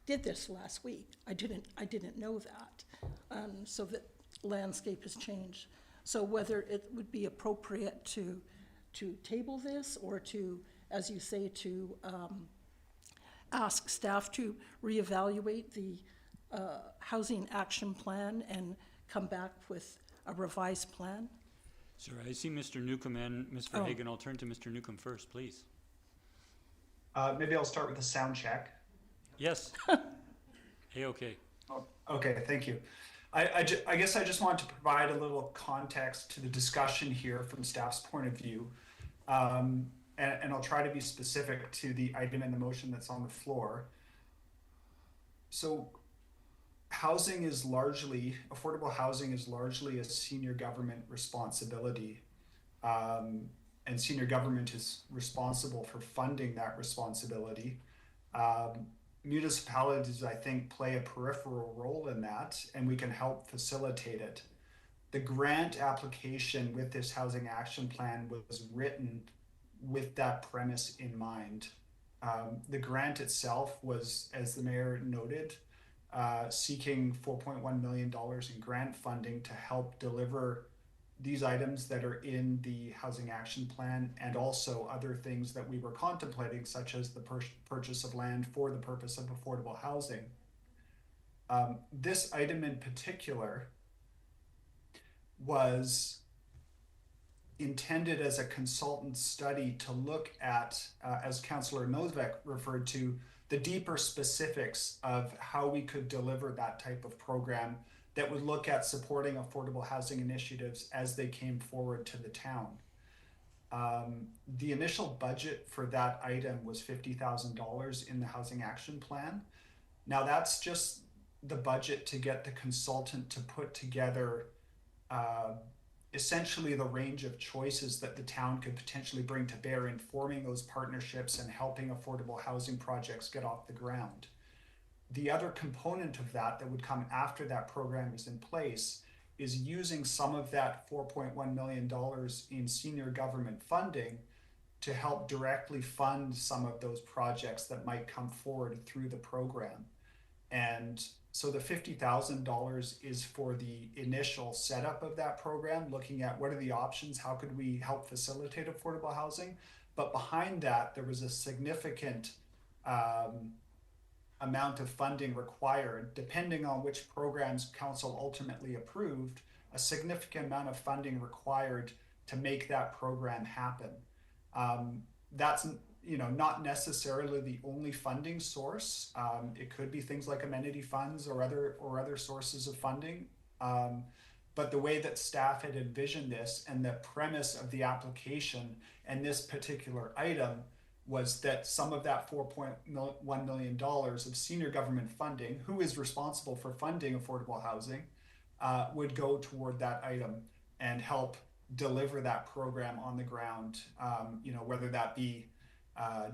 did this last week, I didn't know that. So that landscape has changed. So whether it would be appropriate to table this, or to, as you say, to ask staff to reevaluate the housing action plan and come back with a revised plan? Sir, I see Mr. Newcomb and Ms. Verhagen. I'll turn to Mr. Newcomb first, please. Maybe I'll start with a sound check. Yes. A-okay. Oh, okay, thank you. I guess I just want to provide a little context to the discussion here from staff's point of view. And I'll try to be specific to the item in the motion that's on the floor. So housing is largely, affordable housing is largely a senior government responsibility. And senior government is responsible for funding that responsibility. Municipalities, I think, play a peripheral role in that, and we can help facilitate it. The grant application with this housing action plan was written with that premise in mind. The grant itself was, as the mayor noted, seeking $4.1 million in grant funding to help deliver these items that are in the housing action plan, and also other things that we were contemplating, such as the purchase of land for the purpose of affordable housing. This item in particular was intended as a consultant study to look at, as Councillor Novak referred to, the deeper specifics of how we could deliver that type of program that would look at supporting affordable housing initiatives as they came forward to the town. The initial budget for that item was $50,000 in the housing action plan. Now that's just the budget to get the consultant to put together essentially the range of choices that the town could potentially bring to bear in forming those partnerships and helping affordable housing projects get off the ground. The other component of that would come after that program is in place is using some of that $4.1 million in senior government funding to help directly fund some of those projects that might come forward through the program. And so the $50,000 is for the initial setup of that program, looking at what are the options, how could we help facilitate affordable housing. But behind that, there was a significant amount of funding required, depending on which programs council ultimately approved, a significant amount of funding required to make that program happen. That's not necessarily the only funding source. It could be things like amenity funds or other sources of funding. But the way that staff had envisioned this and the premise of the application and this particular item was that some of that $4.1 million of senior government funding, who is responsible for funding affordable housing, would go toward that item and help deliver that program on the ground, whether that be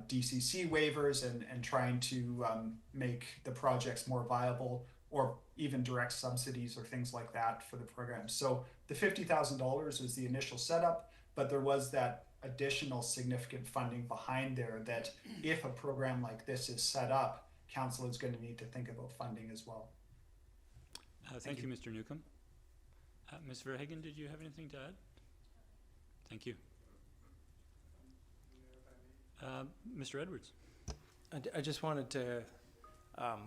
DCC waivers and trying to make the projects more viable, or even direct subsidies or things like that for the program. So the $50,000 is the initial setup, but there was that additional significant funding behind there that if a program like this is set up, council is going to need to think about funding as well. Thank you, Mr. Newcomb. Ms. Verhagen, did you have anything to add? Thank you. Mr. Edwards. I just wanted to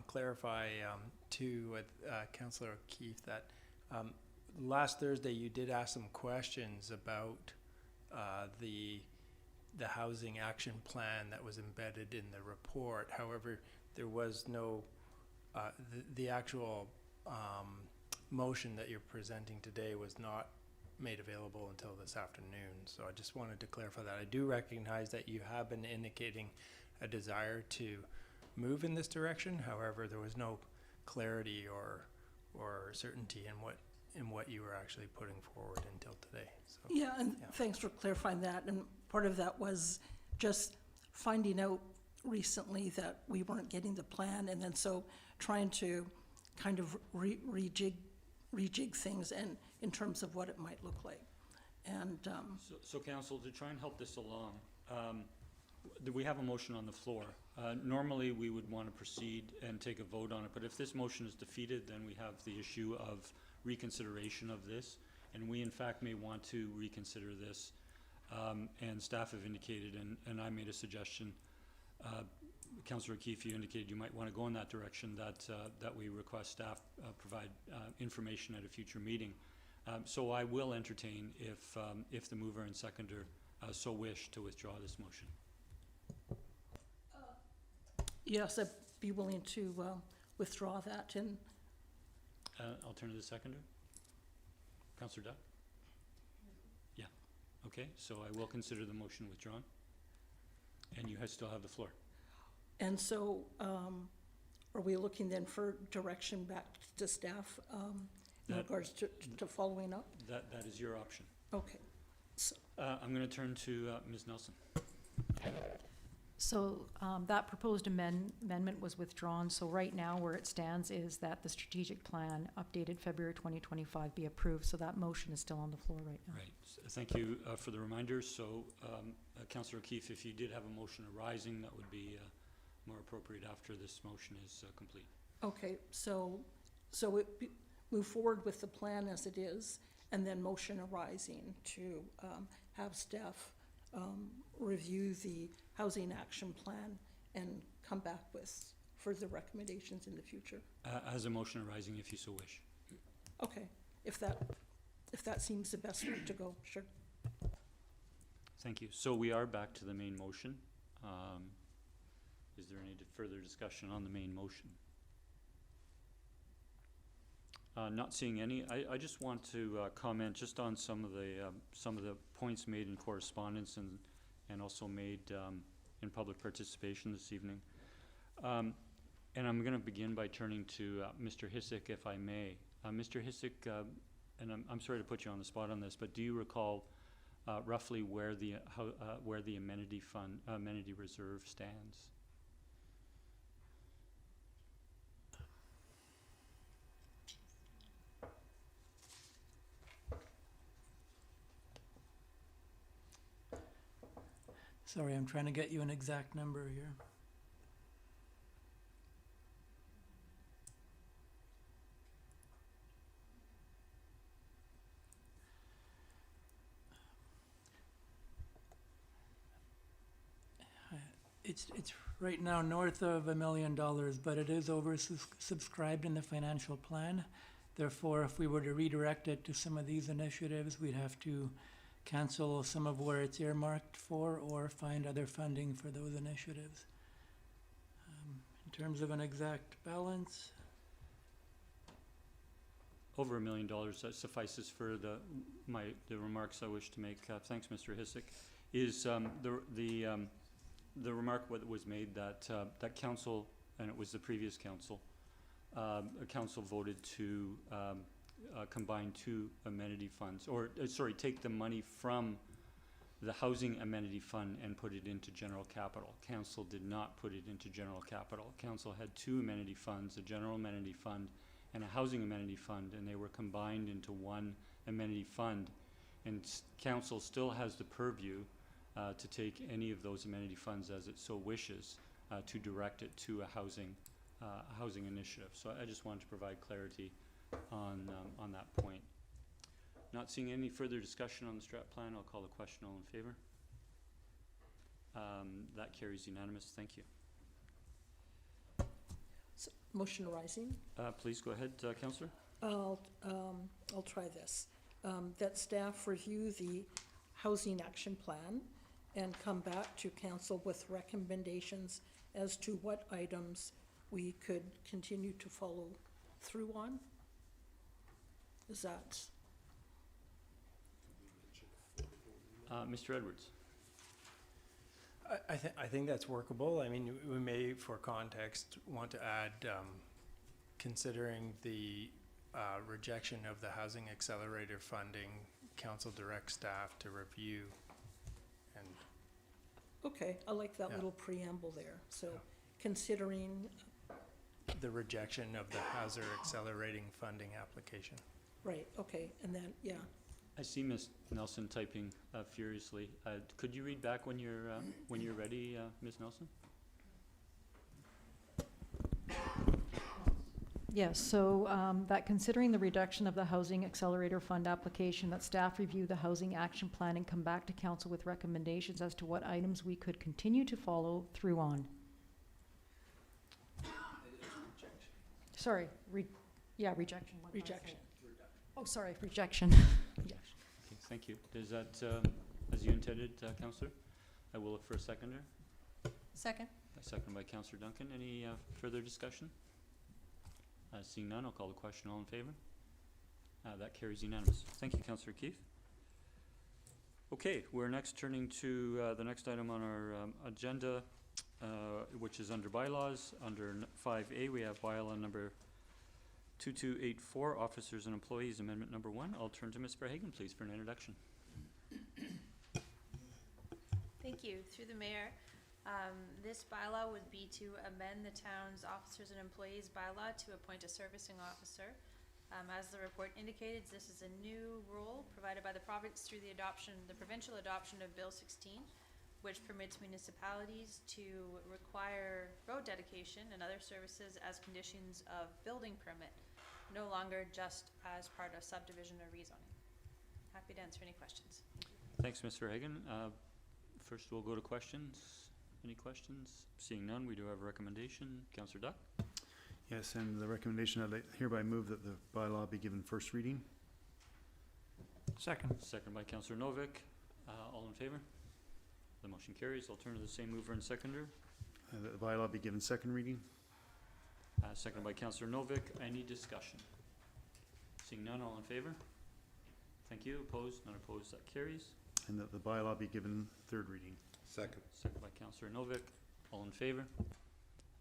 clarify to Councillor Keefe that last Thursday you did ask some questions about the housing action plan that was embedded in the report. However, there was no the actual motion that you're presenting today was not made available until this afternoon. So I just wanted to clarify that. I do recognize that you have been indicating a desire to move in this direction. However, there was no clarity or certainty in what you were actually putting forward until today. So, yeah, and thanks for clarifying that. And part of that was just finding out recently that we weren't getting the plan, and then so trying to kind of rejig things and in terms of what it might look like. And so council, to try and help this along, we have a motion on the floor. Normally we would want to proceed and take a vote on it, but if this motion is defeated, then we have the issue of reconsideration of this. And we, in fact, may want to reconsider this. And staff have indicated, and I made a suggestion, Councillor O'Keefe, you indicated you might want to go in that direction, that we request staff provide information at a future meeting. So I will entertain, if the mover and seconder so wish, to withdraw this motion. Yes, I'd be willing to withdraw that, and I'll turn to the seconder. Councillor Duck? Yeah. Okay, so I will consider the motion withdrawn. And you still have the floor. and so are we looking then for direction back to staff in That- regards to following up? That is your option. Okay. So, I'm going to turn to Ms. Nelson. So that proposed amendment was withdrawn, so right now where it stands is that the strategic plan updated February 2025 be approved, so that motion is still on the floor right now. Right. Thank you for the reminder. So, Councillor O'Keefe, if you did have a motion arising, that would be more appropriate after this motion is complete. okay, so move forward with the plan as it is, and then motion arising to have staff review the housing action plan and come back with further recommendations in the future. As a motion arising, if you so wish. Okay, if that seems the best way to go, sure. Thank you. So we are back to the main motion. Is there any further discussion on the main motion? Not seeing any. I just want to comment just on some of the points made in correspondence and also made in public participation this evening. And I'm going to begin by turning to Mr. Hissick, if I may. Mr. Hissick, and I'm sorry to put you on the spot on this, but do you recall roughly where the amenity reserve stands? Sorry, I'm trying to get you an exact number here. It's right now north of $1 million, but it is oversubscribed in the financial plan. Therefore, if we were to redirect it to some of these initiatives, we'd have to cancel some of where it's earmarked for or find other funding for those initiatives. In terms of an exact balance, Over $1 million, that suffices for the remarks I wish to make. Thanks, Mr. Hissick. Is the remark what was made that that council, and it was the previous council, council voted to combine two amenity funds, or take the money from the housing amenity fund and put it into general capital. Council did not put it into general capital. Council had two amenity funds, a general amenity fund and a housing amenity fund, and they were combined into one amenity fund. And council still has the purview to take any of those amenity funds as it so wishes to direct it to a housing initiative. So I just wanted to provide clarity on that point. Not seeing any further discussion on the strat plan, I'll call the question. All in favor? That carries unanimous. Thank you. So, motion arising. Please go ahead, Councillor. I'll try this. That staff review the housing action plan and come back to council with recommendations as to what items we could continue to follow through on. Is that? Mr. Edwards. I think that's workable. I mean, we may, for context, want to add, considering the rejection of the Housing Accelerator funding, council directs staff to review and. Okay, I like that Yeah. little preamble there. So Yeah. considering, The rejection of the Housing Accelerating funding application. right, okay, and then, yeah. I see Ms. Nelson typing furiously. Could you read back when you're ready, Ms. Nelson? Yes, so that considering the reduction of the Housing Accelerator Fund application, that staff review the Housing Action Plan and come back to council with recommendations as to what items we could continue to follow through on. Sorry, rejection. What did I say? Rejection. Oh, sorry, rejection. Okay, thank you. Is that as you intended, Councillor? I will look for a seconder. Second? Second by Councillor Duncan. Any further discussion? Seeing none, I'll call the question. All in favor? That carries unanimous. Thank you, Councillor Keefe. Okay, we're next turning to the next item on our agenda, which is under bylaws. Under 5A, we have bylaw number 2284, Officers and Employees, Amendment number 1. I'll turn to Ms. Verhagen, please, for an introduction. Thank you. Through the mayor, this bylaw would be to amend the town's officers and employees bylaw to appoint a servicing officer. As the report indicated, this is a new rule provided by the province through the provincial adoption of Bill 16, which permits municipalities to require road dedication and other services as conditions of building permit, no longer just as part of subdivision or rezoning. Happy to answer any questions. Thanks, Ms. Verhagen. First, we'll go to questions. Any questions? Seeing none, we do have a recommendation. Councillor Duck? Yes, and the recommendation, I'd hereby move that the bylaw be given first reading. Second. Second by Councillor Novick. All in favor? The motion carries. I'll turn to the same mover and seconder. That the bylaw be given second reading. Second by Councillor Novick. Any discussion? Seeing none, all in favor? Thank you. Opposed? None opposed. That carries. And that the bylaw be given third reading. Second. Second by Councillor Novick. All in favor?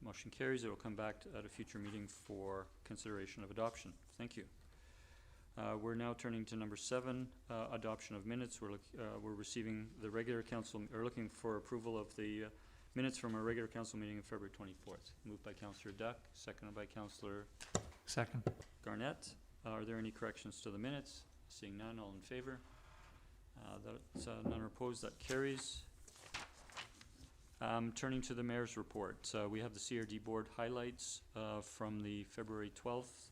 Motion carries. It will come back at a future meeting for consideration of adoption. Thank you. We're now turning to number 7, adoption of minutes. We're receiving the regular council, or looking for approval of the minutes from our regular council meeting of February 24th. Moved by Councillor Duck, seconded by Councillor Second. Garnett. Are there any corrections to the minutes? Seeing none, all in favor? That's none opposed. That carries. Turning to the mayor's report, we have the CRD Board highlights from the February 12th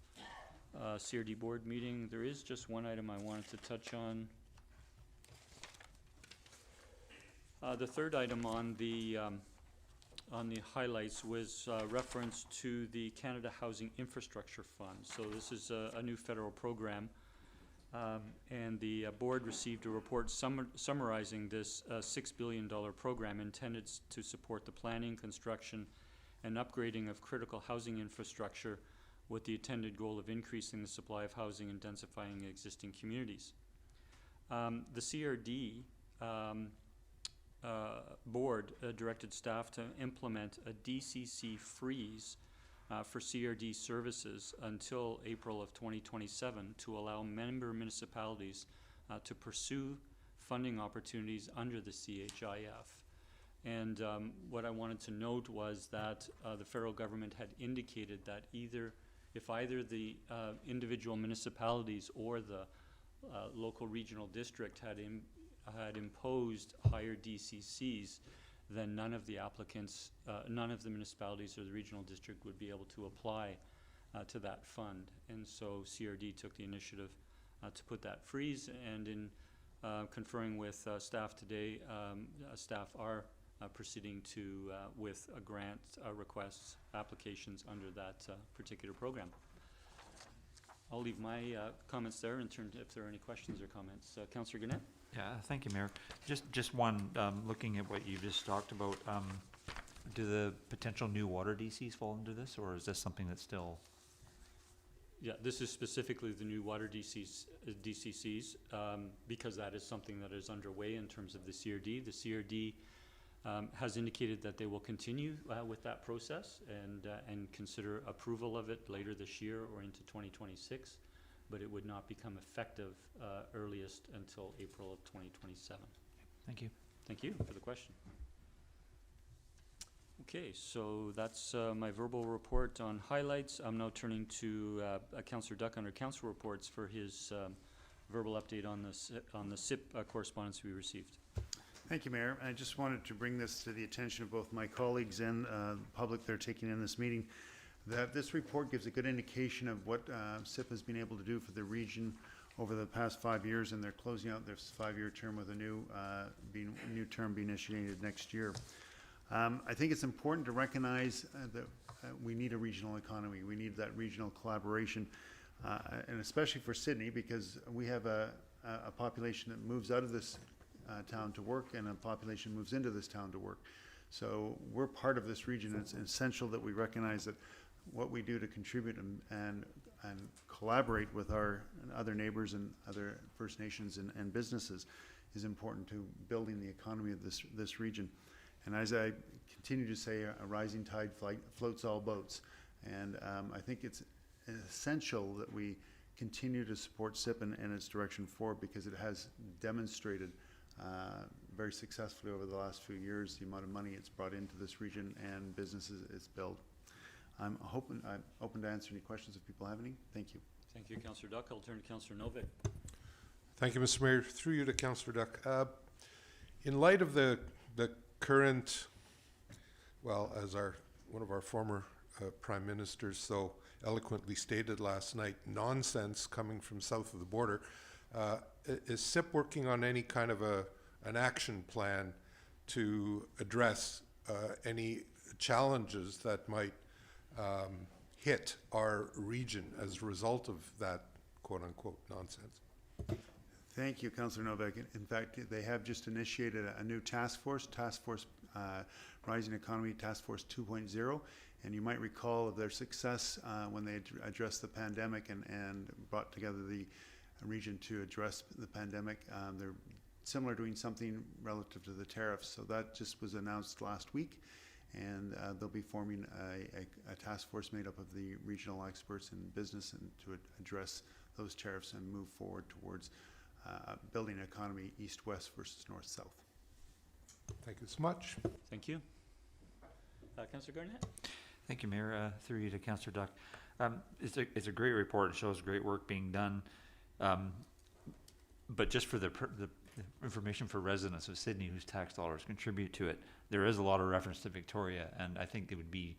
CRD Board meeting. There is just one item I wanted to touch on. The third item on the highlights was reference to the Canada Housing Infrastructure Fund. So this is a new federal program. And the board received a report summarizing this $6 billion program intended to support the planning, construction, and upgrading of critical housing infrastructure with the intended goal of increasing the supply of housing and densifying existing communities. The CRD board directed staff to implement a DCC freeze for CRD services until April of 2027 to allow member municipalities to pursue funding opportunities under the CHIF. And what I wanted to note was that the federal government had indicated that if either the individual municipalities or the local regional district had imposed higher DCCs, then none of the applicants, none of the municipalities or the regional district would be able to apply to that fund. And so CRD took the initiative to put that freeze, and in conferring with staff today, staff are proceeding to with a grant requests applications under that particular program. I'll leave my comments there and turn to if there are any questions or comments. Councillor Gannett? Yeah, thank you, Mayor. Just one, looking at what you just talked about, do the potential new water DCs fall into this, or is this something that's still? Yeah, this is specifically the new water DCCs, because that is something that is underway in terms of the CRD. The CRD has indicated that they will continue with that process and consider approval of it later this year or into 2026, but it would not become effective earliest until April of 2027. Thank you. Thank you for the question. Okay, so that's my verbal report on highlights. I'm now turning to Councillor Duck under council reports for his verbal update on the SIPP correspondence we received. Thank you, Mayor. I just wanted to bring this to the attention of both my colleagues and the public that are taking in this meeting, This report gives a good indication of what SIPP has been able to do for the region over the past 5 years, and they're closing out their 5-year term with a new term being initiated next year. I think it's important to recognize that we need a regional economy. We need that regional collaboration, and especially for Sidney, because we have a population that moves out of this town to work, and a population moves into this town to work. So we're part of this region. It's essential that we recognize that what we do to contribute and collaborate with our other neighbors and other First Nations and businesses is important to building the economy of this region. And as I continue to say, a rising tide floats all boats. And I think it's essential that we continue to support SIPP and its direction forward, because it has demonstrated very successfully over the last few years the amount of money it's brought into this region and businesses it's built. I'm open to answer any questions if people have any. Thank you. Thank you, Councillor Duck. I'll turn to Councillor Novak. Thank you, Mr. Mayor. Through you to Councillor Duck. In light of the current, well, as one of our former prime ministers so eloquently stated last night, nonsense coming from south of the border, is SIPP working on any kind of an action plan to address any challenges that might hit our region as a result of that quote-unquote nonsense? Thank you, Councillor Novak. In fact, they have just initiated a new task force Rising Economy Task Force 2.0, and you might recall of their success when they addressed the pandemic and brought together the region to address the pandemic. They're similar doing something relative to the tariffs, so that just was announced last week, and they'll be forming a task force made up of the regional experts in business and to address those tariffs and move forward towards building an economy east-west versus north-south. Thank you so much. Thank you. Councillor Garnett. Thank you, Mayor. Through you to Councillor Duck. It's a great report. It shows great work being done. But just for the information for residents of Sidney whose tax dollars contribute to it, there is a lot of reference to Victoria, and I think it would be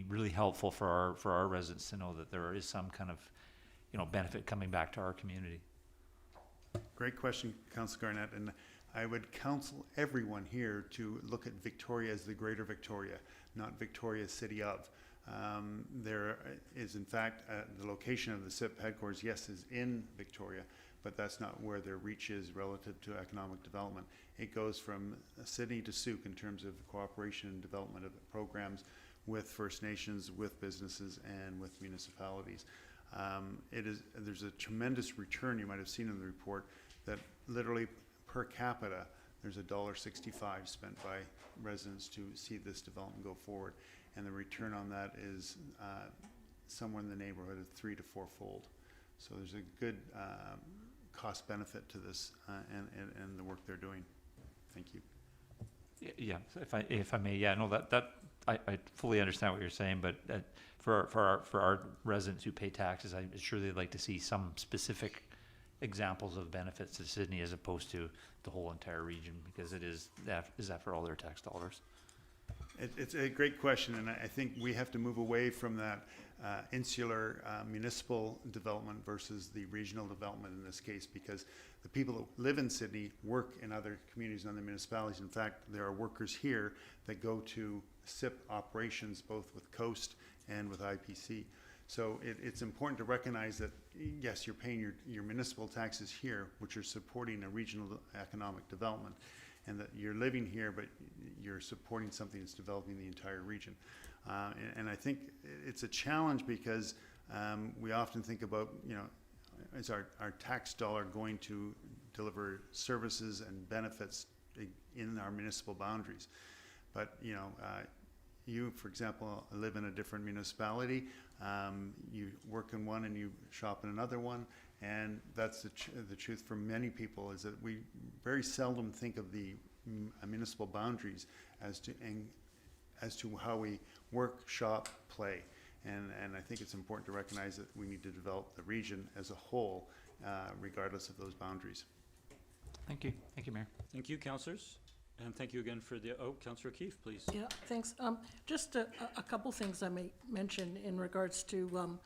really helpful for our residents to know that there is some kind of benefit coming back to our community. Great question, Councillor Garnett, and I would counsel everyone here to look at Victoria as the Greater Victoria, not Victoria City of. There is, in fact, the location of the SIPP headquarters, yes, is in Victoria, but that's not where their reach is relative to economic development. It goes from Sidney to Souk in terms of cooperation and development of programs with First Nations, with businesses, and with municipalities. There's a tremendous return, you might have seen in the report, that literally per capita, there's $1.65 spent by residents to see this development go forward. And the return on that is somewhere in the neighborhood of 3- to 4-fold. So there's a good cost benefit to this and the work they're doing. Thank you. Yeah, if I may, yeah, no, that I fully understand what you're saying, but for our residents who pay taxes, I'm sure they'd like to see some specific examples of benefits to Sidney as opposed to the whole entire region, because it is that for all their tax dollars. It's a great question, and I think we have to move away from that insular municipal development versus the regional development in this case, because the people that live in Sidney work in other communities and other municipalities. In fact, there are workers here that go to SIPP operations both with Coast and with IPC. So it's important to recognize that, yes, you're paying your municipal taxes here, which are supporting a regional economic development, and that you're living here, but you're supporting something that's developing the entire region. And I think it's a challenge because we often think about, is our tax dollar going to deliver services and benefits in our municipal boundaries? But, you, for example, live in a different municipality, you work in one and you shop in another one, and that's the truth for many people, is that we very seldom think of the municipal boundaries as to how we work, shop, play. And I think it's important to recognize that we need to develop the region as a whole, regardless of those boundaries. Thank you. Thank you, Mayor. Thank you, councillors. And thank you again for the, Councillor Keefe, please. Yeah, thanks. Just a couple things I may mention in regards to,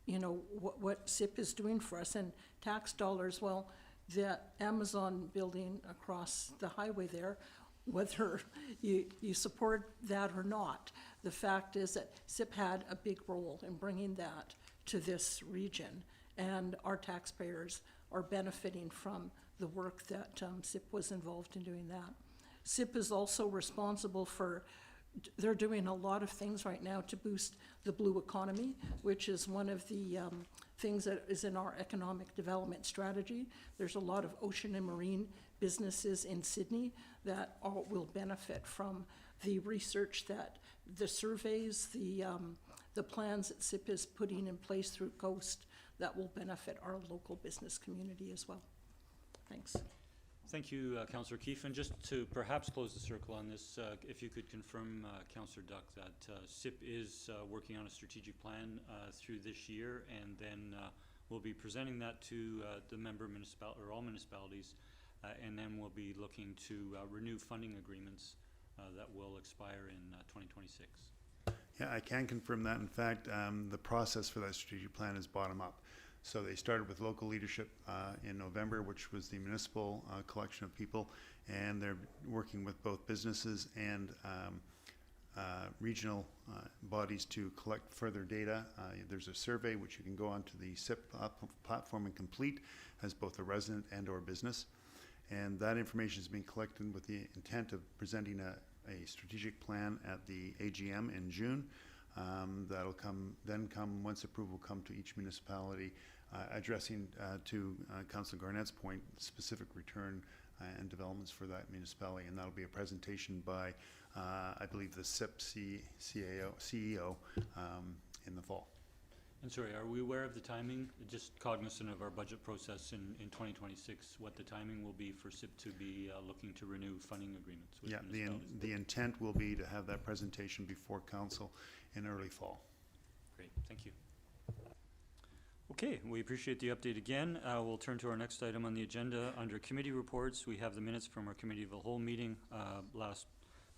you know, what SIPP is doing for us and tax dollars. Well, the Amazon building across the highway there, whether you support that or not, the fact is that SIPP had a big role in bringing that to this region, and our taxpayers are benefiting from the work that SIPP was involved in doing that. SIPP is also responsible for, they're doing a lot of things right now to boost the blue economy, which is one of the things that is in our economic development strategy. There's a lot of ocean and marine businesses in Sidney that all will benefit from the research, that the surveys, the plans that SIPP is putting in place through Coast that will benefit our local business community as well. Thanks. Thank you, Councillor Keefe. And just to perhaps close the circle on this, if you could confirm, Councillor Duck, that SIPP is working on a strategic plan through this year, and then we'll be presenting that to the member or all municipalities, and then we'll be looking to renew funding agreements that will expire in 2026. Yeah, I can confirm that. In fact, the process for that strategic plan is bottom up. So they started with local leadership in November, which was the municipal collection of people, and they're working with both businesses and regional bodies to collect further data. There's a survey which you can go onto the SIPP platform and complete as both a resident and or business. And that information is being collected with the intent of presenting a strategic plan at the AGM in June. That'll come once approval come to each municipality, addressing to Councillor Garnett's point, specific return and developments for that municipality, and that'll be a presentation by I believe the SIPP CEO in the fall. And sorry, are we aware of the timing? Just cognizant of our budget process in 2026, what the timing will be for SIPP to be looking to renew funding agreements with municipalities? The intent will be to have that presentation before council in early fall. Great, thank you. Okay, we appreciate the update again. We'll turn to our next item on the agenda. Under committee reports, we have the minutes from our committee of the whole meeting last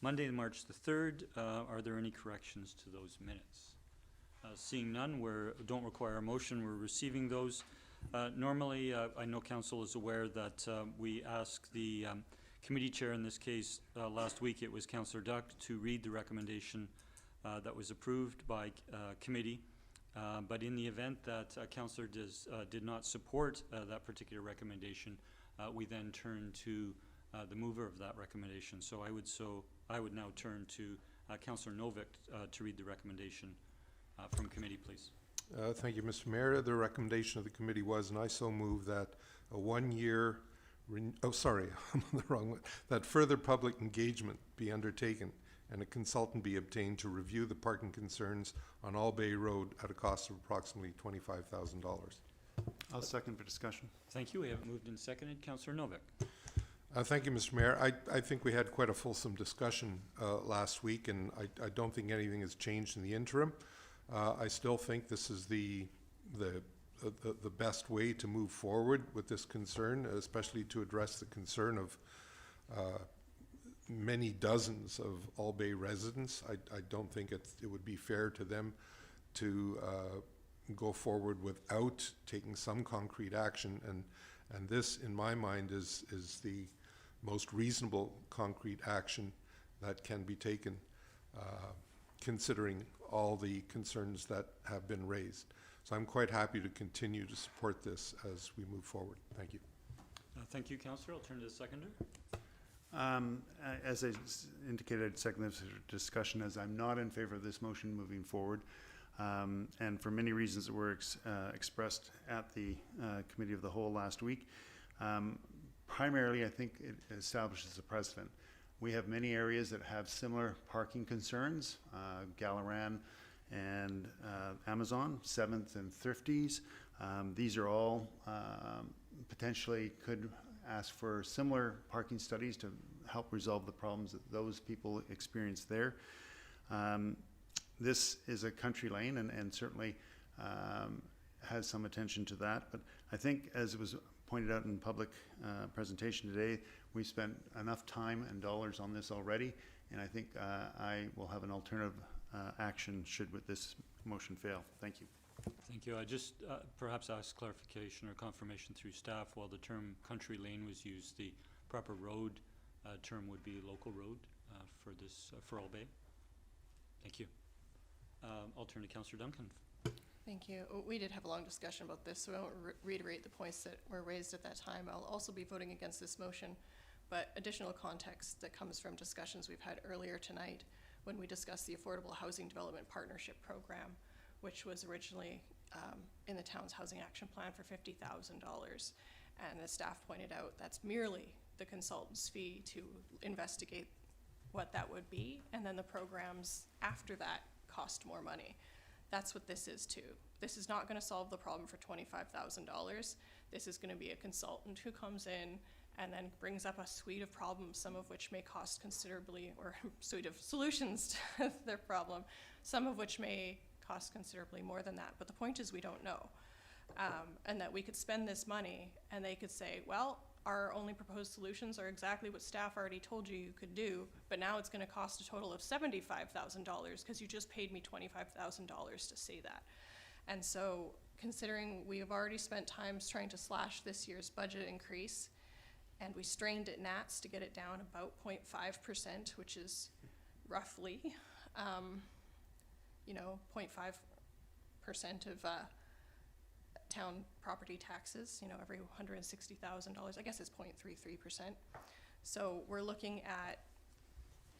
Monday, March the 3rd. Are there any corrections to those minutes? Seeing none, we don't require a motion. We're receiving those. Normally, I know council is aware that we ask the committee chair, in this case, last week it was Councillor Duck, to read the recommendation that was approved by committee. But in the event that councillor did not support that particular recommendation, we then turn to the mover of that recommendation. So I would now turn to Councillor Novick to read the recommendation from committee, please. Thank you, Mr. Mayor. The recommendation of the committee was, and I so move, that a 1 year, I'm on the wrong one, that further public engagement be undertaken and a consultant be obtained to review the parking concerns on All Bay Road at a cost of approximately $25,000. I'll second for discussion. Thank you. We have it moved and seconded. Councillor Novick. Thank you, Mr. Mayor. I think we had quite a fulsome discussion last week, and I don't think anything has changed in the interim. I still think this is the best way to move forward with this concern, especially to address the concern of many dozens of All Bay residents. I don't think it would be fair to them to go forward without taking some concrete action, and this, in my mind, is the most reasonable concrete action that can be taken, considering all the concerns that have been raised. So I'm quite happy to continue to support this as we move forward. Thank you. Thank you, Councillor. I'll turn to the seconder. As I indicated, I'd second this discussion, as I'm not in favor of this motion moving forward. And for many reasons that were expressed at the Committee of the Whole last week. Primarily, I think it establishes a precedent. We have many areas that have similar parking concerns, Galaran and Amazon, 7th and Thrifties. These are all potentially could ask for similar parking studies to help resolve the problems that those people experience there. This is a country lane and certainly has some attention to that, but I think, as it was pointed out in public presentation today, we spent enough time and dollars on this already, and I think I will have an alternative action should this motion fail. Thank you. Thank you. I just perhaps ask clarification or confirmation through staff. While the term country lane was used, the proper road term would be local road for this, for All Bay. Thank you. I'll turn to Councillor Duncan. Thank you. We did have a long discussion about this, so I won't reiterate the points that were raised at that time. I'll also be voting against this motion, but additional context that comes from discussions we've had earlier tonight when we discussed the Affordable Housing Development Partnership Program, which was originally in the town's housing action plan for $50,000. And the staff pointed out that's merely the consultant's fee to investigate what that would be, and then the programs after that cost more money. That's what this is too. This is not going to solve the problem for $25,000. This is going to be a consultant who comes in and then brings up a suite of problems, some of which may cost considerably, or suite of solutions to their problem, some of which may cost considerably more than that. But the point is we don't know. And that we could spend this money and they could say, well, our only proposed solutions are exactly what staff already told you could do, but now it's going to cost a total of $75,000 because you just paid me $25,000 to say that. And so considering we have already spent time trying to slash this year's budget increase, and we strained at NATS to get it down about 0.5%, which is roughly, 0.5% of town property taxes, every $160,000, I guess it's 0.33%. So we're looking at,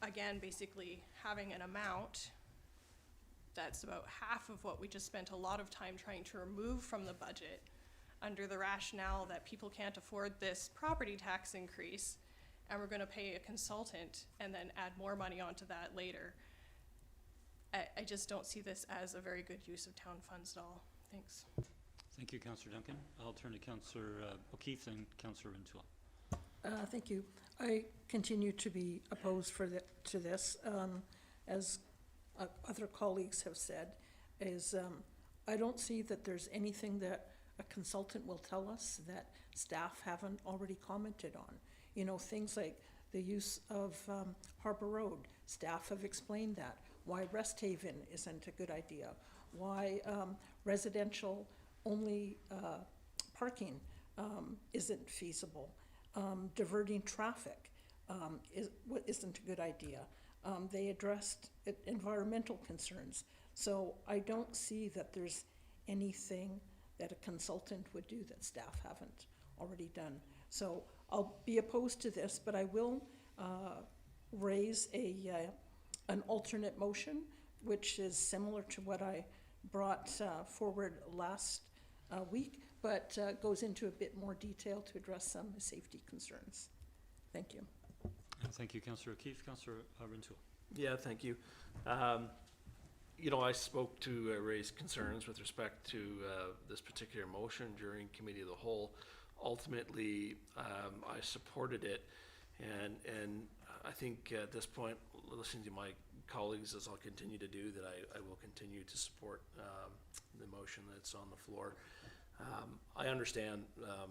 again, basically having an amount that's about half of what we just spent a lot of time trying to remove from the budget under the rationale that people can't afford this property tax increase, and we're gonna pay a consultant and then add more money onto that later. I just don't see this as a very good use of town funds at all. Thanks. Thank you, Councillor Duncan. I'll turn to Councillor O'Keefe and Councillor Renewal. Thank you. I continue to be opposed to this, as other colleagues have said, I don't see that there's anything that a consultant will tell us that staff haven't already commented on. Things like the use of Harbor Road, staff have explained that. Why Rest Haven isn't a good idea. Why residential only parking isn't feasible. Diverting traffic isn't a good idea. They addressed environmental concerns. So I don't see that there's anything that a consultant would do that staff haven't already done. So I'll be opposed to this, but I will raise an alternate motion, which is similar to what I brought forward last week, but goes into a bit more detail to address some safety concerns. Thank you. Thank you, Councillor O'Keefe. Councillor Renewal. Yeah, thank you. I spoke to raise concerns with respect to this particular motion during Committee of the Whole. Ultimately, I supported it, and I think at this point, listening to my colleagues, as I'll continue to do, that I will continue to support the motion that's on the floor. I understand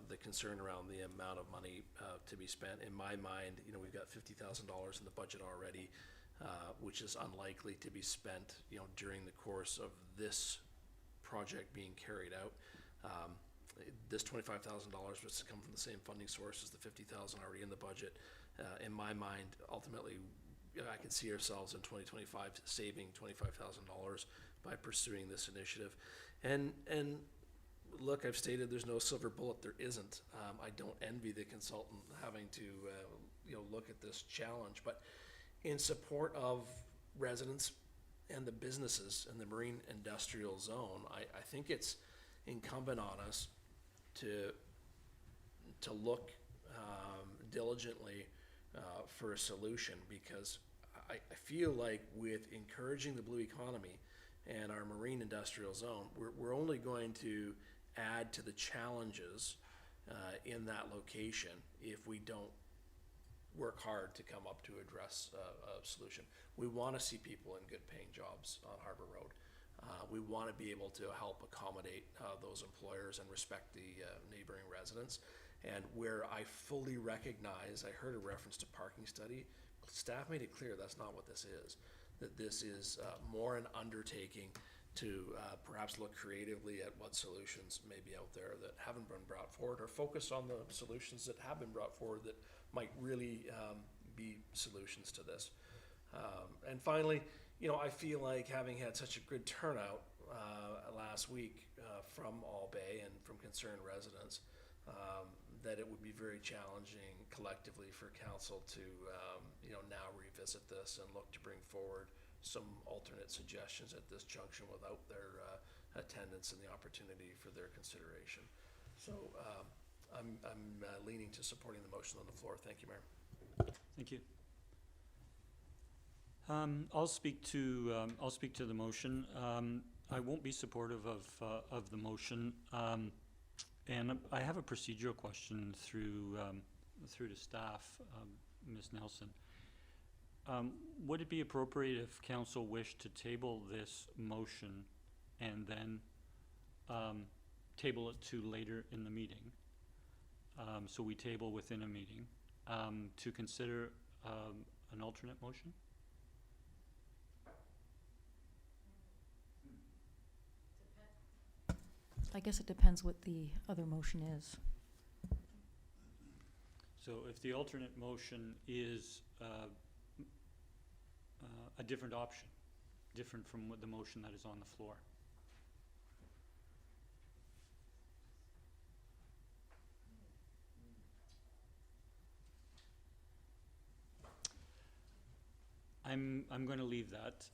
the concern around the amount of money to be spent. In my mind, we've got $50,000 in the budget already, which is unlikely to be spent, during the course of this project being carried out. This $25,000 was to come from the same funding source as the $50,000 already in the budget. In my mind, ultimately, I can see ourselves in 2025 saving $25,000 by pursuing this initiative. And look, I've stated there's no silver bullet. There isn't. I don't envy the consultant having to look at this challenge, but in support of residents and the businesses in the marine industrial zone, I think it's incumbent on us to look diligently for a solution, because I feel like with encouraging the blue economy and our marine industrial zone, we're only going to add to the challenges in that location if we don't work hard to come up to address a solution. We want to see people in good paying jobs on Harbor Road. We want to be able to help accommodate those employers and respect the neighboring residents. And where I fully recognize, I heard a reference to parking study, staff made it clear that's not what this is. That this is more an undertaking to perhaps look creatively at what solutions may be out there that haven't been brought forward, or focus on the solutions that have been brought forward that might really be solutions to this. And finally, you know, I feel like having had such a good turnout last week from All Bay and from concerned residents, that it would be very challenging collectively for council to, you know, now revisit this and look to bring forward some alternate suggestions at this junction without their attendance and the opportunity for their consideration. So I'm leaning to supporting the motion on the floor. Thank you, Mayor. Thank you. I'll speak to the motion. I won't be supportive of the motion, and I have a procedural question through to staff, Ms. Nelson. Would it be appropriate if council wished to table this motion and then table it to later in the meeting? So we table within a meeting to consider an alternate motion? I guess it depends what the other motion is. So if the alternate motion is a different option, different from what the motion that is on the floor. I'm going to leave that.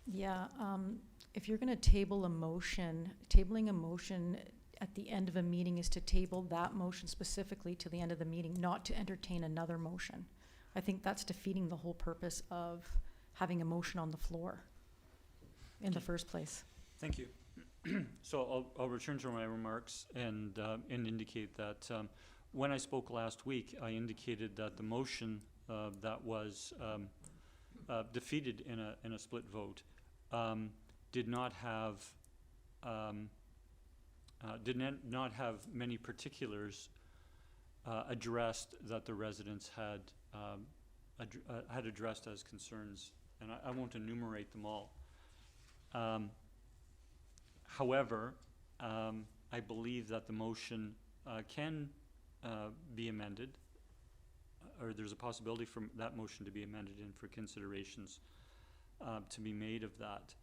Yeah, if you're going to table a motion, tabling a motion at the end of a meeting is to table that motion specifically to the end of the meeting, not to entertain another motion. I think that's defeating the whole purpose of having a motion on the floor in the first place. Thank you. So I'll return to my remarks and indicate that when I spoke last week, I indicated that the motion that was defeated in a split vote did not have many particulars addressed that the residents had addressed as concerns, and I won't enumerate them all. However, I believe that the motion can be amended, or there's a possibility for that motion to be amended and for considerations to be made of that.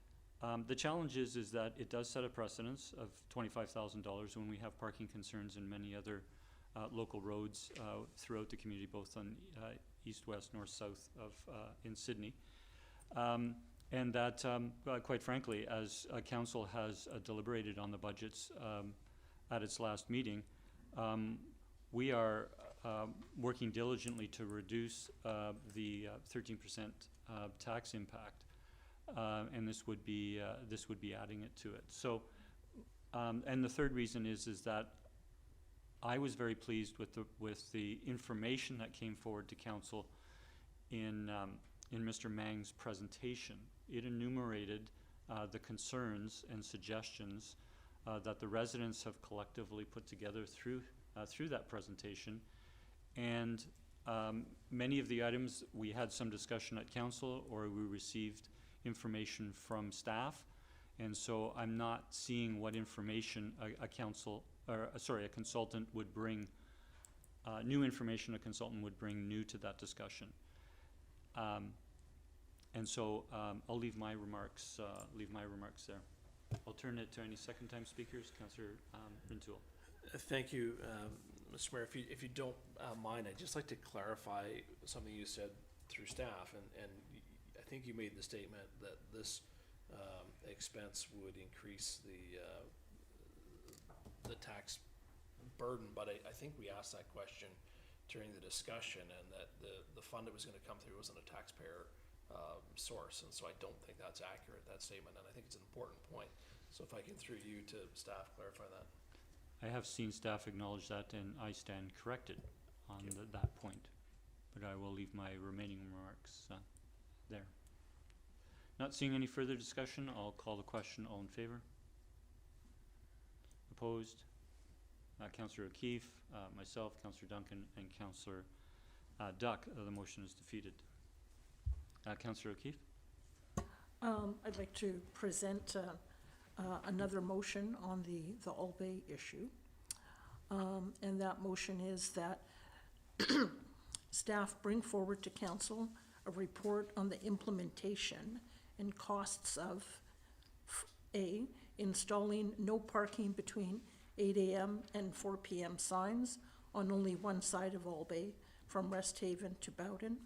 The challenge is that it does set a precedence of $25,000 when we have parking concerns in many other local roads throughout the community, both on east, west, north, south of in Sidney. And that, quite frankly, as council has deliberated on the budgets at its last meeting, we are working diligently to reduce the 13% tax impact, and this would be adding it to it. So, and the third reason is that I was very pleased with the information that came forward to council in Mr. Mang's presentation. It enumerated the concerns and suggestions that the residents have collectively put together through that presentation, and many of the items we had some discussion at council, or we received information from staff, and so I'm not seeing what information a consultant would bring, new information a consultant would bring new to that discussion. And so I'll leave my remarks there. I'll turn it to any second-time speakers. Councillor Renewal. Thank you, Mr. Mayor. If you don't mind, I'd just like to clarify something you said through staff, and I think you made the statement that this expense would increase the tax burden, but I think we asked that question during the discussion, and that the fund that was going to come through wasn't a taxpayer source, and so I don't think that's accurate, that statement, and I think it's an important point. So if I can, through you to staff, clarify that. I have seen staff acknowledge that, and I stand corrected on that point. But I will leave my remaining remarks there. Not seeing any further discussion, I'll call the question. All in favor? Opposed? Councillor O'Keefe, myself, Councillor Duncan, and Councillor Duck. The motion is defeated. Councillor O'Keefe? I'd like to present another motion on the All Bay issue. And that motion is that staff bring forward to council a report on the implementation and costs of A, installing no parking between 8 a.m. and 4 p.m. signs on only one side of All Bay from Rest Haven to Bowden.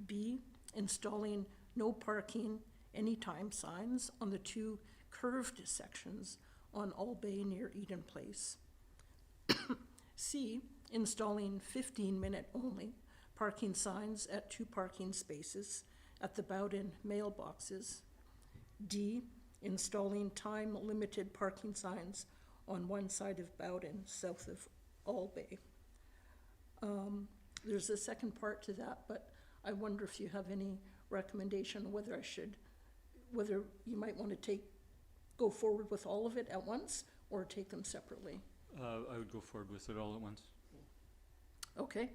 B, installing no parking anytime signs on the two curved sections on All Bay near Eden Place. C, installing 15-minute only parking signs at 2 parking spaces at the Bowden mailboxes. D, installing time-limited parking signs on one side of Bowden, south of All Bay. There's a second part to that, but I wonder if you have any recommendation whether whether you might want to go forward with all of it at once or take them separately. I would go forward with it all at once. Okay.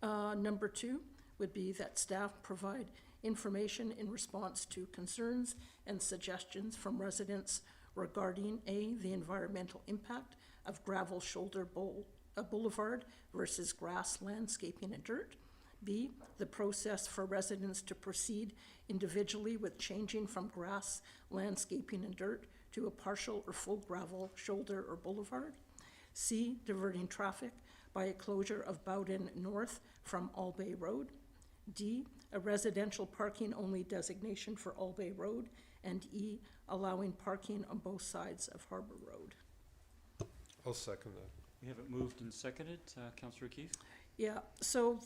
Number 2 would be that staff provide information in response to concerns and suggestions from residents regarding A, the environmental impact of gravel shoulder boulevard versus grass, landscaping, and dirt. B, the process for residents to proceed individually with changing from grass, landscaping, and dirt to a partial or full gravel shoulder or boulevard. C, diverting traffic by a closure of Bowden North from All Bay Road. D, a residential parking only designation for All Bay Road. And E, allowing parking on both sides of Harbor Road. I'll second that. We have it moved and seconded. Councillor O'Keefe? Yeah, so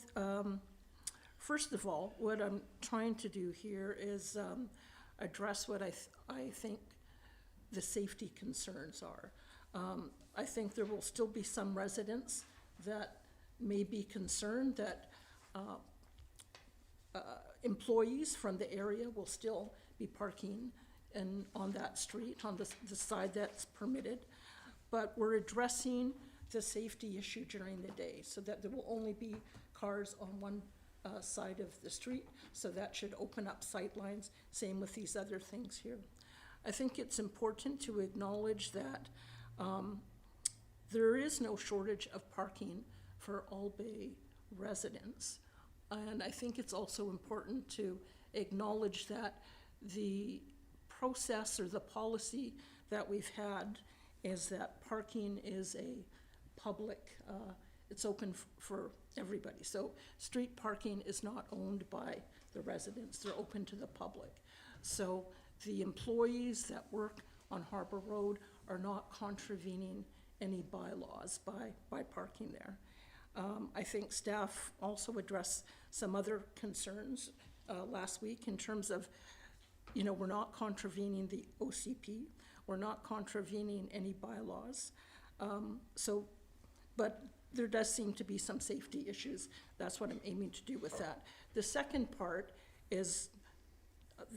first of all, what I'm trying to do here is address what I think the safety concerns are. I think there will still be some residents that may be concerned that employees from the area will still be parking on that street, on the side that's permitted. But we're addressing the safety issue during the day so that there will only be cars on one side of the street. So that should open up sight lines. Same with these other things here. I think it's important to acknowledge that there is no shortage of parking for All Bay residents. And I think it's also important to acknowledge that the process or the policy that we've had is that parking is a public, it's open for everybody. So street parking is not owned by the residents, they're open to the public. So the employees that work on Harbor Road are not contravening any bylaws by parking there. I think staff also addressed some other concerns last week in terms of, we're not contravening the OCP, we're not contravening any bylaws. But there does seem to be some safety issues. That's what I'm aiming to do with that. The second part is,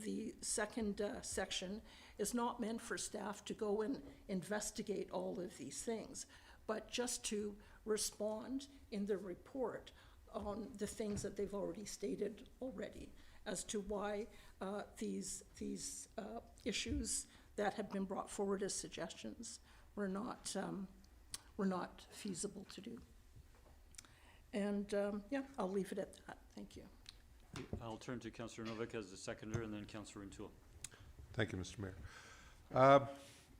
the second section is not meant for staff to go and investigate all of these things, but just to respond in the report on the things that they've already stated already as to why these issues that have been brought forward as suggestions were not feasible to do. And yeah, I'll leave it at that. Thank you. I'll turn to Councillor Novak as the seconder, and then Councillor Renewal. Thank you, Mr. Mayor.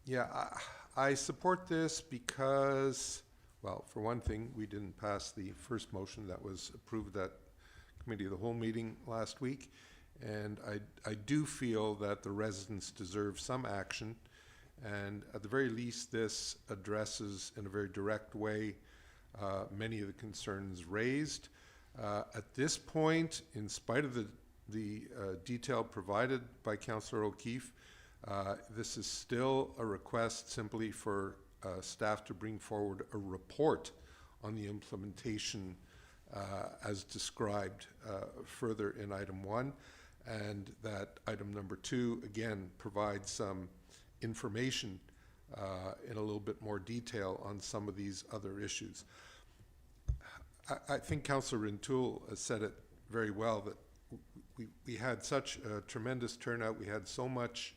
Yeah, I support this because, well, for one thing, we didn't pass the first motion that was approved at Committee of the Whole meeting last week. And I do feel that the residents deserve some action. And at the very least, this addresses in a very direct way many of the concerns raised. At this point, in spite of the detail provided by Councillor O'Keefe, this is still a request simply for staff to bring forward a report on the implementation as described further in item 1, and that item number 2, again, provides some information in a little bit more detail on some of these other issues. I think Councillor Renewal has said it very well, that we had such a tremendous turnout. We had so much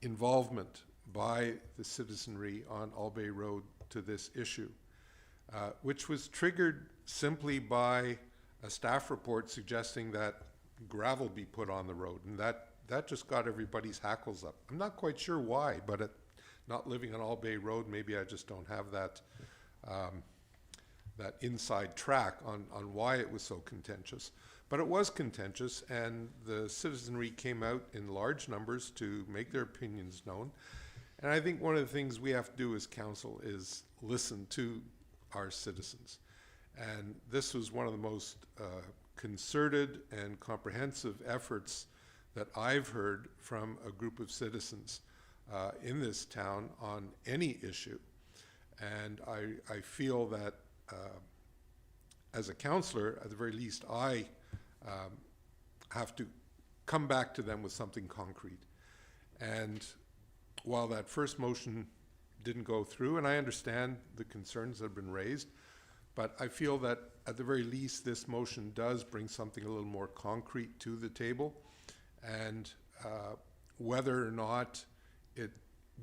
involvement by the citizenry on Albay Road to this issue, which was triggered simply by a staff report suggesting that gravel be put on the road, and that just got everybody's hackles up. I'm not quite sure why, but not living on Albay Road, maybe I just don't have that that inside track on why it was so contentious. But it was contentious, and the citizenry came out in large numbers to make their opinions known. And I think one of the things we have to do as council is listen to our citizens. And this was one of the most concerted and comprehensive efforts that I've heard from a group of citizens in this town on any issue. And I feel that as a councillor, at the very least, I have to come back to them with something concrete. And while that first motion didn't go through, and I understand the concerns that have been raised, but I feel that at the very least this motion does bring something a little more concrete to the table. And whether or not it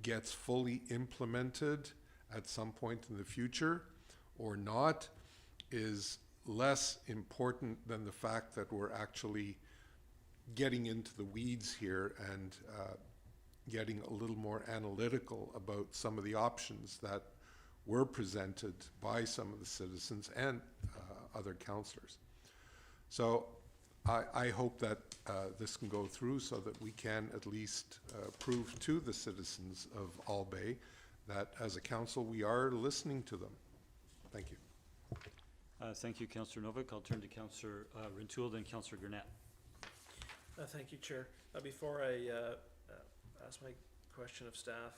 gets fully implemented at some point in the future or not is less important than the fact that we're actually getting into the weeds here and getting a little more analytical about some of the options that were presented by some of the citizens and other councillors. So I hope that this can go through so that we can at least prove to the citizens of Albay that as a council we are listening to them. Thank you. Thank you, Councillor Novak. I'll turn to Councillor Renewal, then Councillor Gurnett. Thank you, Chair. Before I ask my question of staff,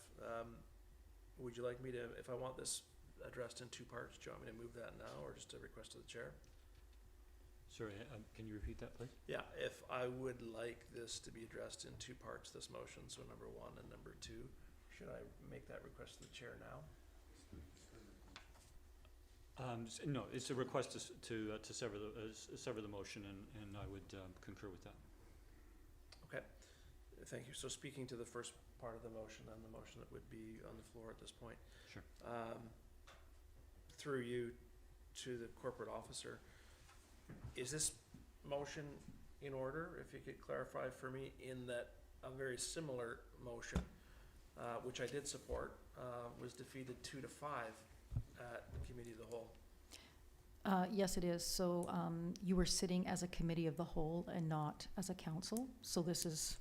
would you like me to, if I want this addressed in 2 parts, do you want me to move that now or just a request of the Chair? Sorry, can you repeat that, please? Yeah, if I would like this to be addressed in 2 parts, this motion, so number 1 and number 2, should I make that request to the Chair now? No, it's a request to sever the motion, and I would concur with that. Okay, thank you. So speaking to the first part of the motion and the motion that would be on the floor at this point. Sure. Through you to the corporate officer, is this motion in order? If you could clarify for me, in that a very similar motion, which I did support, was defeated 2-5 at the Committee of the Whole. Yes, it is. So you were sitting as a Committee of the Whole and not as a council. So this is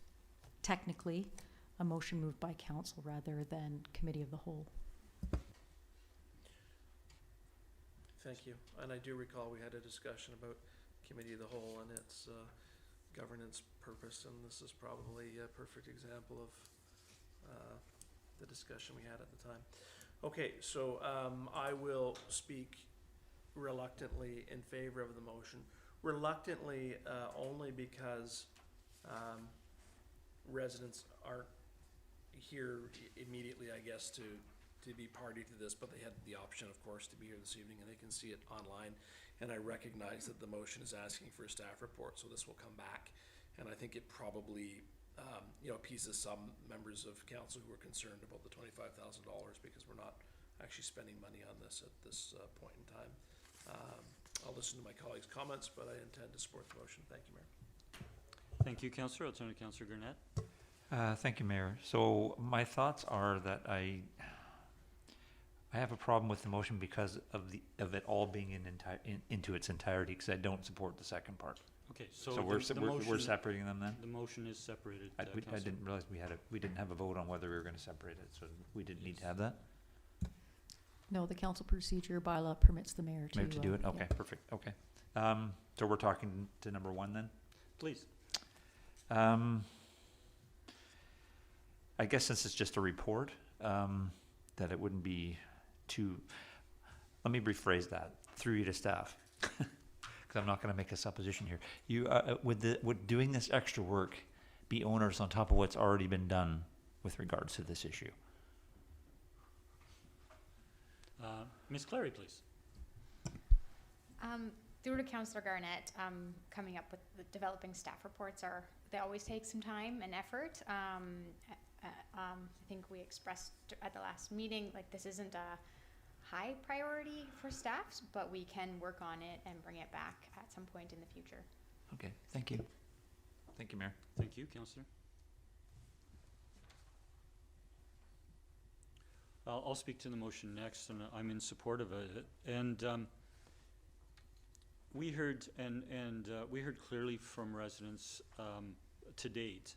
technically a motion moved by council rather than Committee of the Whole. Thank you. And I do recall we had a discussion about Committee of the Whole and its governance purpose, and this is probably a perfect example of the discussion we had at the time. Okay, so I will speak reluctantly in favor of the motion. Reluctantly only because residents aren't here immediately, I guess, to be party to this, but they had the option, of course, to be here this evening, and they can see it online. And I recognize that the motion is asking for a staff report, so this will come back. And I think it probably appeases some members of council who are concerned about the $25,000 because we're not actually spending money on this at this point in time. I'll listen to my colleagues' comments, but I intend to support the motion. Thank you, Mayor. Thank you, Councillor. I'll turn to Councillor Gurnett. Thank you, Mayor. So my thoughts are that I have a problem with the motion because of it all being into its entirety, because I don't support the second part. Okay, so we're separating them then? The motion is separated. I didn't realize we didn't have a vote on whether we were going to separate it, so we didn't need to have that? No, the council procedure bylaw permits the mayor to do it? Okay, yeah. perfect. Okay. So we're talking to number 1 then? Please. I guess since it's just a report, that it wouldn't be too, let me rephrase that, through you to staff, because I'm not going to make a supposition here. You, would doing this extra work be onerous on top of what's already been done with regards to this issue? Ms. Clary, please. Through to Councillor Garnett, coming up with the developing staff reports they always take some time and effort. I think we expressed at the last meeting, like, this isn't a high priority for staff, but we can work on it and bring it back at some point in the future. Okay, thank you. Thank you, Mayor. Thank you, Councillor. I'll speak to the motion next, and I'm in support of it. And we heard clearly from residents to date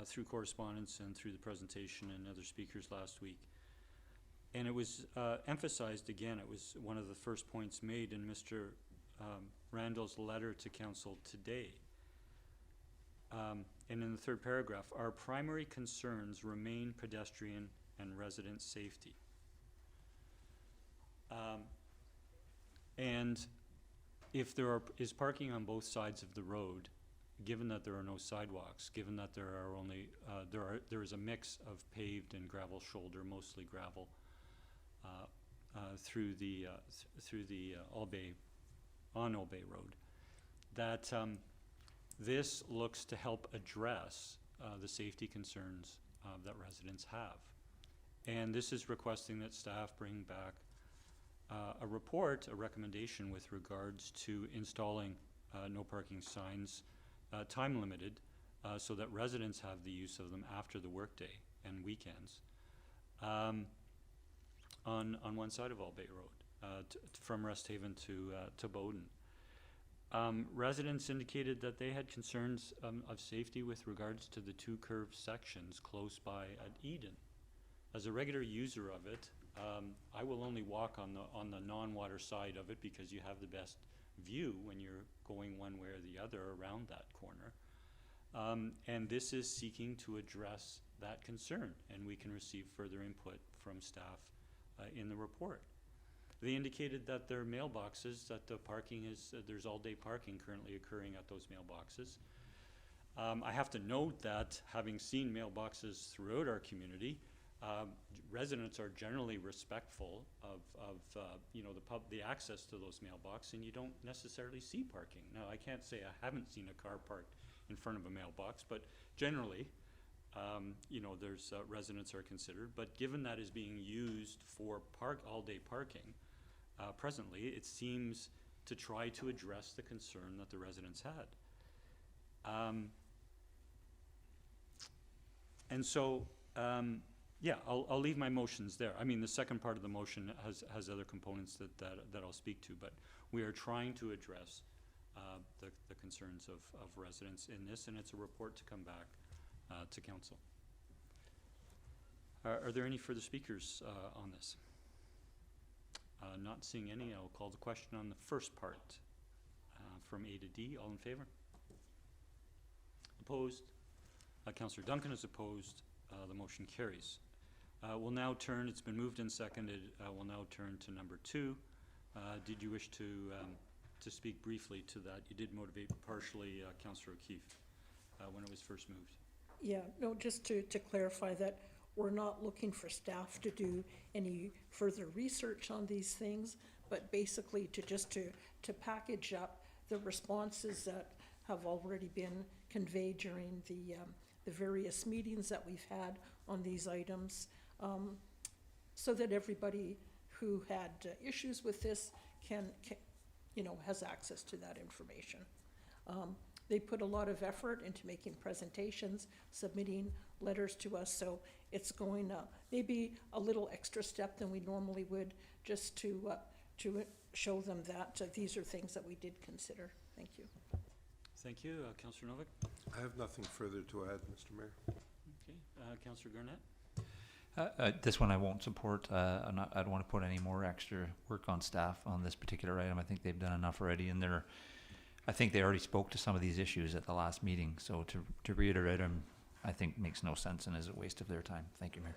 through correspondence and through the presentation and other speakers last week. And it was emphasized again, it was one of the first points made in Mr. Randall's letter to council today. And in the third paragraph, our primary concerns remain pedestrian and resident safety. And if there is parking on both sides of the road, given that there are no sidewalks, given that there are only there is a mix of paved and gravel shoulder, mostly gravel, through the Old Bay Road, that this looks to help address the safety concerns that residents have. And this is requesting that staff bring back a recommendation with regards to installing no parking signs, time limited, so that residents have the use of them after the workday and weekends, on one side of Old Bay Road, from Resthaven to Bowden. Residents indicated that they had concerns of safety with regards to the two curved sections close by at Eden. As a regular user of it, I will only walk on the non-water side of it because you have the best view when you're going one way or the other around that corner. And this is seeking to address that concern, and we can receive further input from staff in the report. They indicated that their mailboxes, that the parking is, there's all-day parking currently occurring at those mailboxes. I have to note that, having seen mailboxes throughout our community, residents are generally respectful of you know, the access to those mailboxes, and you don't necessarily see parking. Now, I can't say I haven't seen a car parked in front of a mailbox, but generally, you know, there's residents are considered. But given that is being used for all-day parking, presently, it seems to try to address the concern that the residents had. And so, yeah, I'll leave my motions there. I mean, the second part of the motion has other components that I'll speak to, but we are trying to address the concerns of residents in this, and it's a report to come back to council. Are there any further speakers on this? Not seeing any, I'll call the question on the first part from A to D. All in favor? Opposed? Councillor Duncan is opposed. The motion carries. We'll now turn, it's been moved and seconded, we'll now turn to number 2. Did you wish to speak briefly to that? You did motivate partially Councillor O'Keefe when it was first moved. Yeah, no, just to clarify that we're not looking for staff to do any further research on these things, but basically to package up the responses that have already been conveyed during the various meetings that we've had on these items, so that everybody who had issues with this can, you know, has access to that information. They put a lot of effort into making presentations, submitting letters to us, so it's going maybe a little extra step than we normally would, just to show them that these are things that we did consider. Thank you. Thank you. Councillor Novak? I have nothing further to add, Mr. Mayor. Okay. Councillor Garnett? This one I won't support. I don't want to put any more extra work on staff on this particular item. I think they've done enough already, and I think they already spoke to some of these issues at the last meeting. So to reiterate them, I think makes no sense and is a waste of their time. Thank you, Mayor.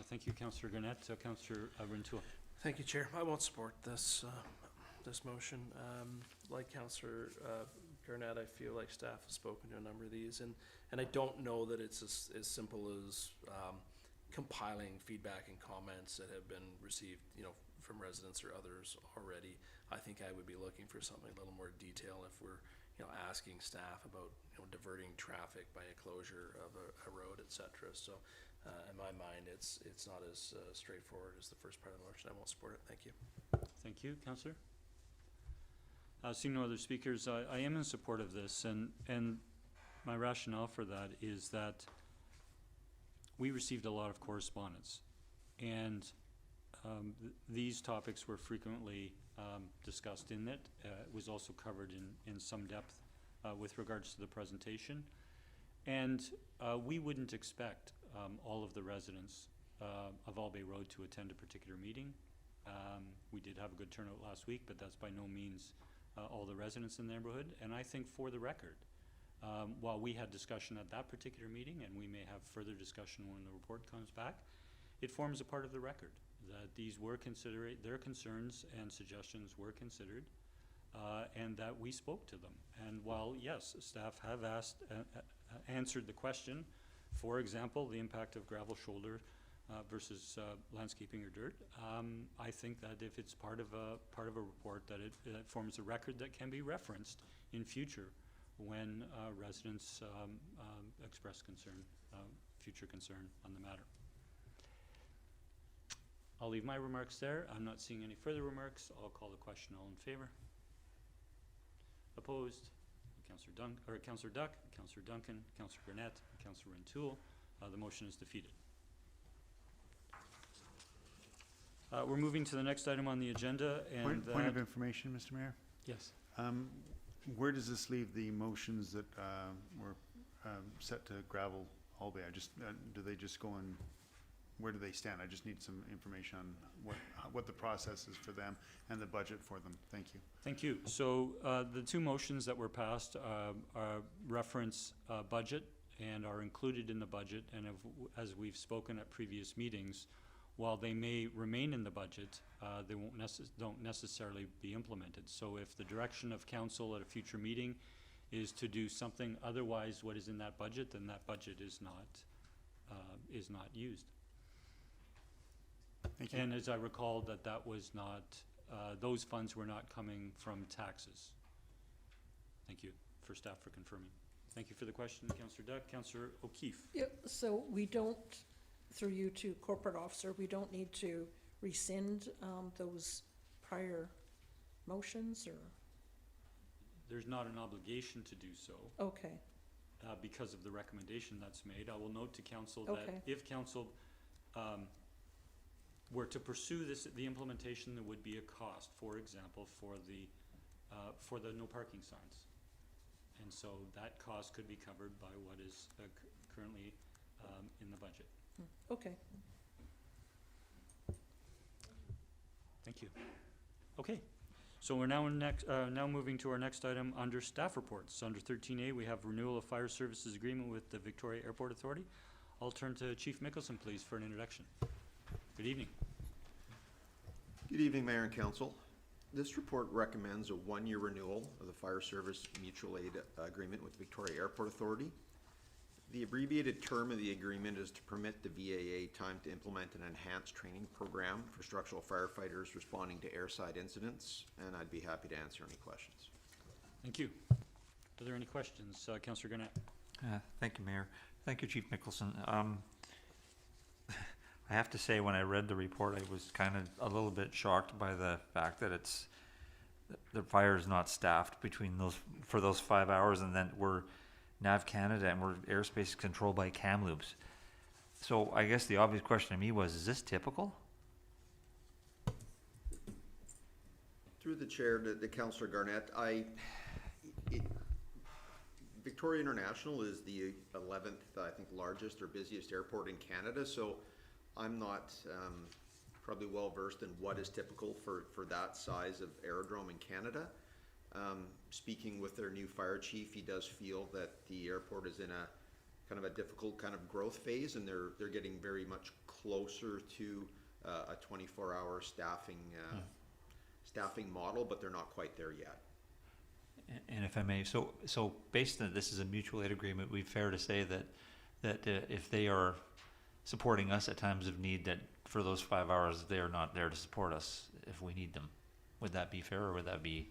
Thank you, Councillor Gurnett. Councillor Rentoul. Thank you, Chair. I won't support this motion. Like Councillor Gurnett, I feel like staff has spoken to a number of these, and I don't know that it's as simple as compiling feedback and comments that have been received, from residents or others already. I think I would be looking for something a little more detail if we're, asking staff about, diverting traffic by a closure of a road, etc. So, in my mind, it's not as straightforward as the first part of the motion. I won't support it. Thank you. Thank you, Councillor. Seeing no other speakers, I am in support of this, and my rationale for that is that we received a lot of correspondence, and these topics were frequently discussed in it. It was also covered in some depth with regards to the presentation, and we wouldn't expect all of the residents of Albay Road to attend a particular meeting. We did have a good turnout last week, but that's by no means all the residents in the neighborhood. And I think, for the record, while we had discussion at that particular meeting, and we may have further discussion when the report comes back, it forms a part of the record that these were considered, their concerns and suggestions were considered, and that we spoke to them. And while, yes, staff have answered the question, for example, the impact of gravel shoulder versus landscaping or dirt, I think that if it's part of a report, that it forms a record that can be referenced in future when residents express concern, future concern on the matter. I'll leave my remarks there. I'm not seeing any further remarks. I'll call the question. All in favor? Opposed? Councillor Duck, Councillor Duncan, Councillor Gurnett, Councillor Rentoul. The motion is defeated. We're moving to the next item on the agenda, and point of information, Mr. Mayor. Yes. Where does this leave the motions that were set to gravel Albay? Do they just go in? Where do they stand? I just need some information on what the process is for them and the budget for them. Thank you. Thank you. So the two motions that were passed reference budget and are included in the budget, and as we've spoken at previous meetings, while they may remain in the budget, they don't necessarily be implemented. So if the direction of council at a future meeting is to do something otherwise what is in that budget, then that budget is not used. Thank you. And as I recall, that was not, those funds were not coming from taxes. Thank you for staff for confirming. Thank you for the question, Councillor Duck. Councillor O'Keefe. Yep, so we don't, through you to corporate officer, we don't need to rescind those prior motions, or? There's not an obligation to do so. Okay. Because of the recommendation that's made. I will note to council that if council were to pursue the implementation, there would be a cost, for example, for the no parking signs. And so that cost could be covered by what is currently in the budget. Okay. Thank you. Okay, so we're now now moving to our next item under staff reports. Under 13A, we have renewal of fire services agreement with the Victoria Airport Authority. I'll turn to Chief Mickelson, please, for an introduction. Good evening. Good evening, Mayor and Council. This report recommends a one-year renewal of the fire service mutual aid agreement with Victoria Airport Authority. The abbreviated term of the agreement is to permit the VAA time to implement an enhanced training program for structural firefighters responding to airside incidents, and I'd be happy to answer any questions. Thank you. Are there any questions? Councillor Gurnett. Thank you, Mayor. Thank you, Chief Mickelson. I have to say, when I read the report, I was kind of a little bit shocked by the fact that the fire is not staffed for those 5 hours, and then we're Nav Canada and we're airspace controlled by Kamloops. So I guess the obvious question to me was, is this typical? Through the chair to Councillor Garnett, Victoria International is the 11th, I think, largest or busiest airport in Canada, so I'm not probably well versed in what is typical for that size of aerodrome in Canada. Speaking with their new fire chief, he does feel that the airport is in a kind of a difficult kind of growth phase, and they're getting very much closer to a 24-hour staffing model, but they're not quite there yet. And if I may, so based on this is a mutual aid agreement, we'd fair to say that if they are supporting us at times of need, that for those 5 hours they are not there to support us if we need them. Would that be fair, or would that be?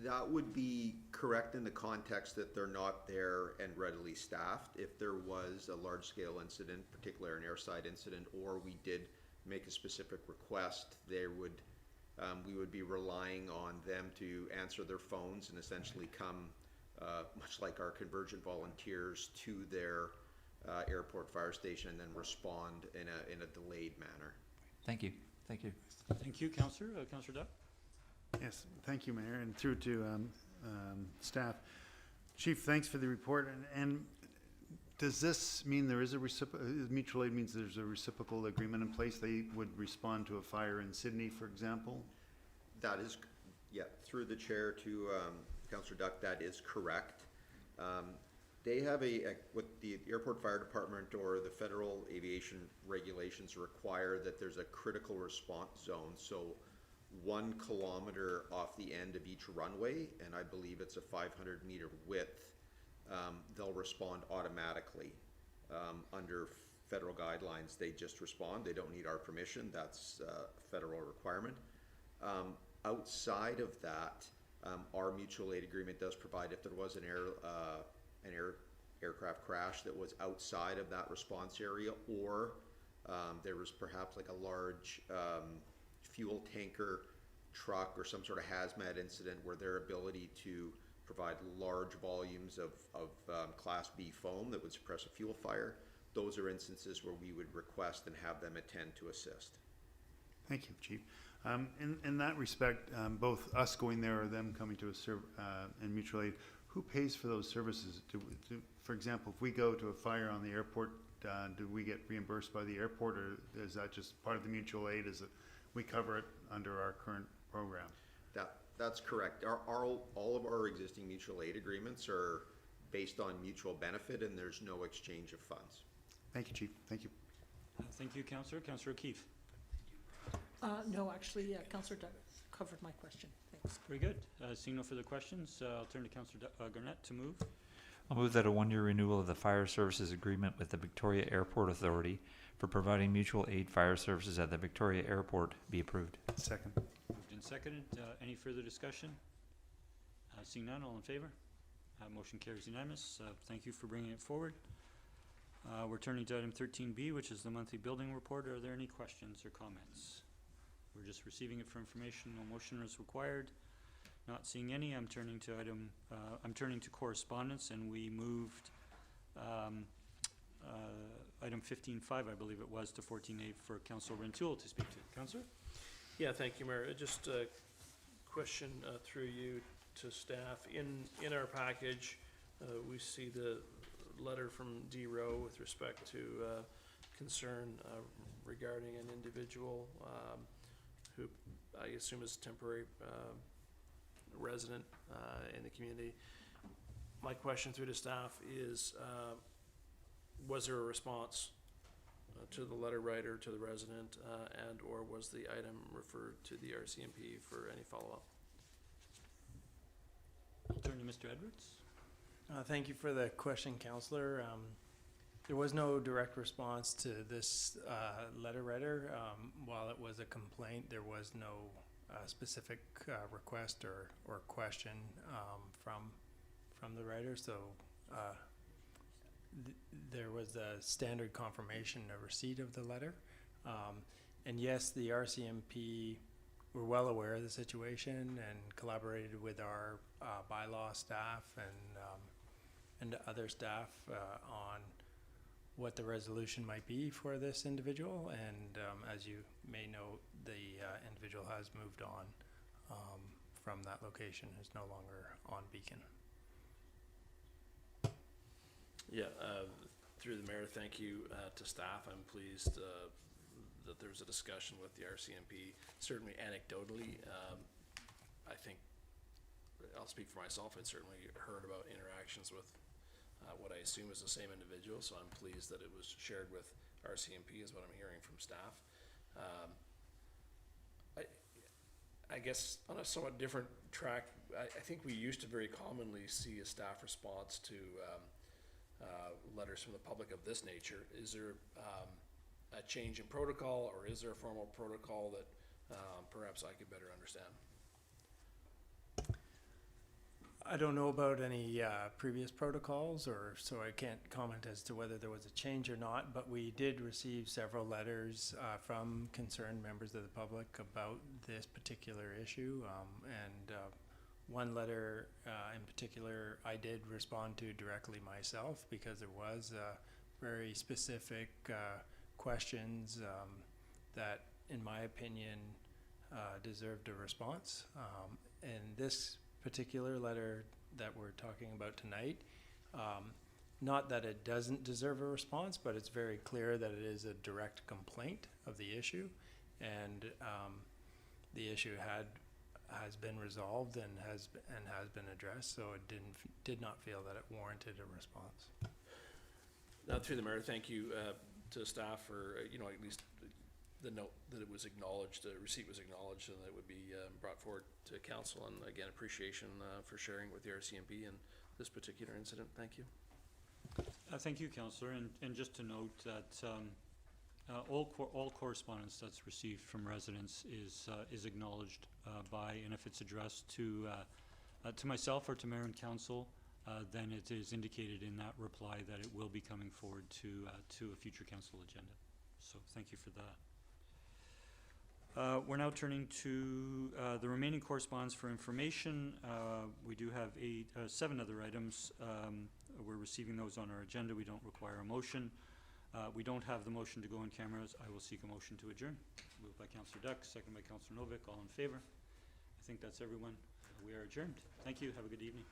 That would be correct in the context that they're not there and readily staffed. If there was a large-scale incident, particularly an airside incident, or we did make a specific request, we would be relying on them to answer their phones and essentially come, much like our convergent volunteers, to their airport fire station and then respond in a delayed manner. Thank you. Thank you. Thank you, Councillor. Councillor Duck? Yes, thank you, Mayor, and through to staff. Chief, thanks for the report. And does this mean there is a mutual aid means there's a reciprocal agreement in place? They would respond to a fire in Sidney, for example? That is, yeah, through the chair to Councillor Duck, that is correct. They have what the airport fire department or the federal aviation regulations require that there's a critical response zone. So 1 kilometer off the end of each runway, and I believe it's a 500-meter width, they'll respond automatically. Under federal guidelines, they just respond. They don't need our permission. That's a federal requirement. Outside of that, our mutual aid agreement does provide if there was an aircraft crash that was outside of that response area, or there was perhaps like a large fuel tanker truck or some sort of hazmat incident where their ability to provide large volumes of Class B foam that would suppress a fuel fire, those are instances where we would request and have them attend to assist. Thank you, Chief. In that respect, both us going there or them coming to and mutual aid, who pays for those services? For example, if we go to a fire on the airport, do we get reimbursed by the airport, or is that just part of the mutual aid? Is it we cover it under our current program? That's correct. All of our existing mutual aid agreements are based on mutual benefit, and there's no exchange of funds. Thank you, Chief. Thank you. Thank you, Councillor. Councillor O'Keefe? No, actually, Councillor Doug covered my question. Thanks. Very good. Seeing no further questions, I'll turn to Councillor Garnett to move. I'll move that a 1-year renewal of the fire services agreement with the Victoria Airport Authority for providing mutual aid fire services at the Victoria Airport be approved. Second. Moved and seconded. Any further discussion? Seeing none, all in favor? Motion carries unanimous. Thank you for bringing it forward. We're turning to item 13B, which is the monthly building report. Are there any questions or comments? We're just receiving it for information. No motion is required. Not seeing any. I'm turning to correspondence, and we moved item 15.5, I believe it was, to 14.8 for Councillor Renewal to speak to. Councillor? Yeah, thank you, Mayor. Just a question through you to staff. In our package, we see the letter from D. Rowe with respect to concern regarding an individual who I assume is a temporary resident in the community. My question through to staff is, was there a response to the letter writer, to the resident, and or was the item referred to the RCMP for any follow-up? I'll turn to Mr. Edwards. Thank you for the question, Councillor. There was no direct response to this letter writer. While it was a complaint, there was no specific request or question from the writer. So there was a standard confirmation of receipt of the letter. And yes, the RCMP were well aware of the situation and collaborated with our bylaw staff and other staff on what the resolution might be for this individual. And as you may know, the individual has moved on from that location, is no longer on Beacon. Yeah, through the mayor, thank you to staff. I'm pleased that there's a discussion with the RCMP. Certainly anecdotally, I think, I'll speak for myself, I'd certainly heard about interactions with what I assume is the same individual, so I'm pleased that it was shared with RCMP is what I'm hearing from staff. I guess on a somewhat different track, I think we used to very commonly see a staff response to letters from the public of this nature. Is there a change in protocol, or is there a formal protocol that perhaps I could better understand? I don't know about any previous protocols, so I can't comment as to whether there was a change or not, but we did receive several letters from concerned members of the public about this particular issue, and one letter in particular I did respond to directly myself, because there was very specific questions that, in my opinion, deserved a response. And this particular letter that we're talking about tonight, not that it doesn't deserve a response, but it's very clear that it is a direct complaint of the issue, and the issue has been resolved and has been addressed, so it did not feel that it warranted a response. Now, through the mayor, thank you to staff for at least the note that it was acknowledged, the receipt was acknowledged, and that it would be brought forward to council. And again, appreciation for sharing with the RCMP in this particular incident. Thank you. Thank you, Councillor. And just to note that all correspondence that's received from residents is acknowledged by, and if it's addressed to myself or to mayor and council, then it is indicated in that reply that it will be coming forward to a future council agenda. So thank you for that. We're now turning to the remaining correspondence for information. We do have 7 other items. We're receiving those on our agenda. We don't require a motion. We don't have the motion to go in cameras. I will seek a motion to adjourn. Moved by Councillor Duck, second by Councillor Novick. All in favor? I think that's everyone. We are adjourned. Thank you. Have a good evening.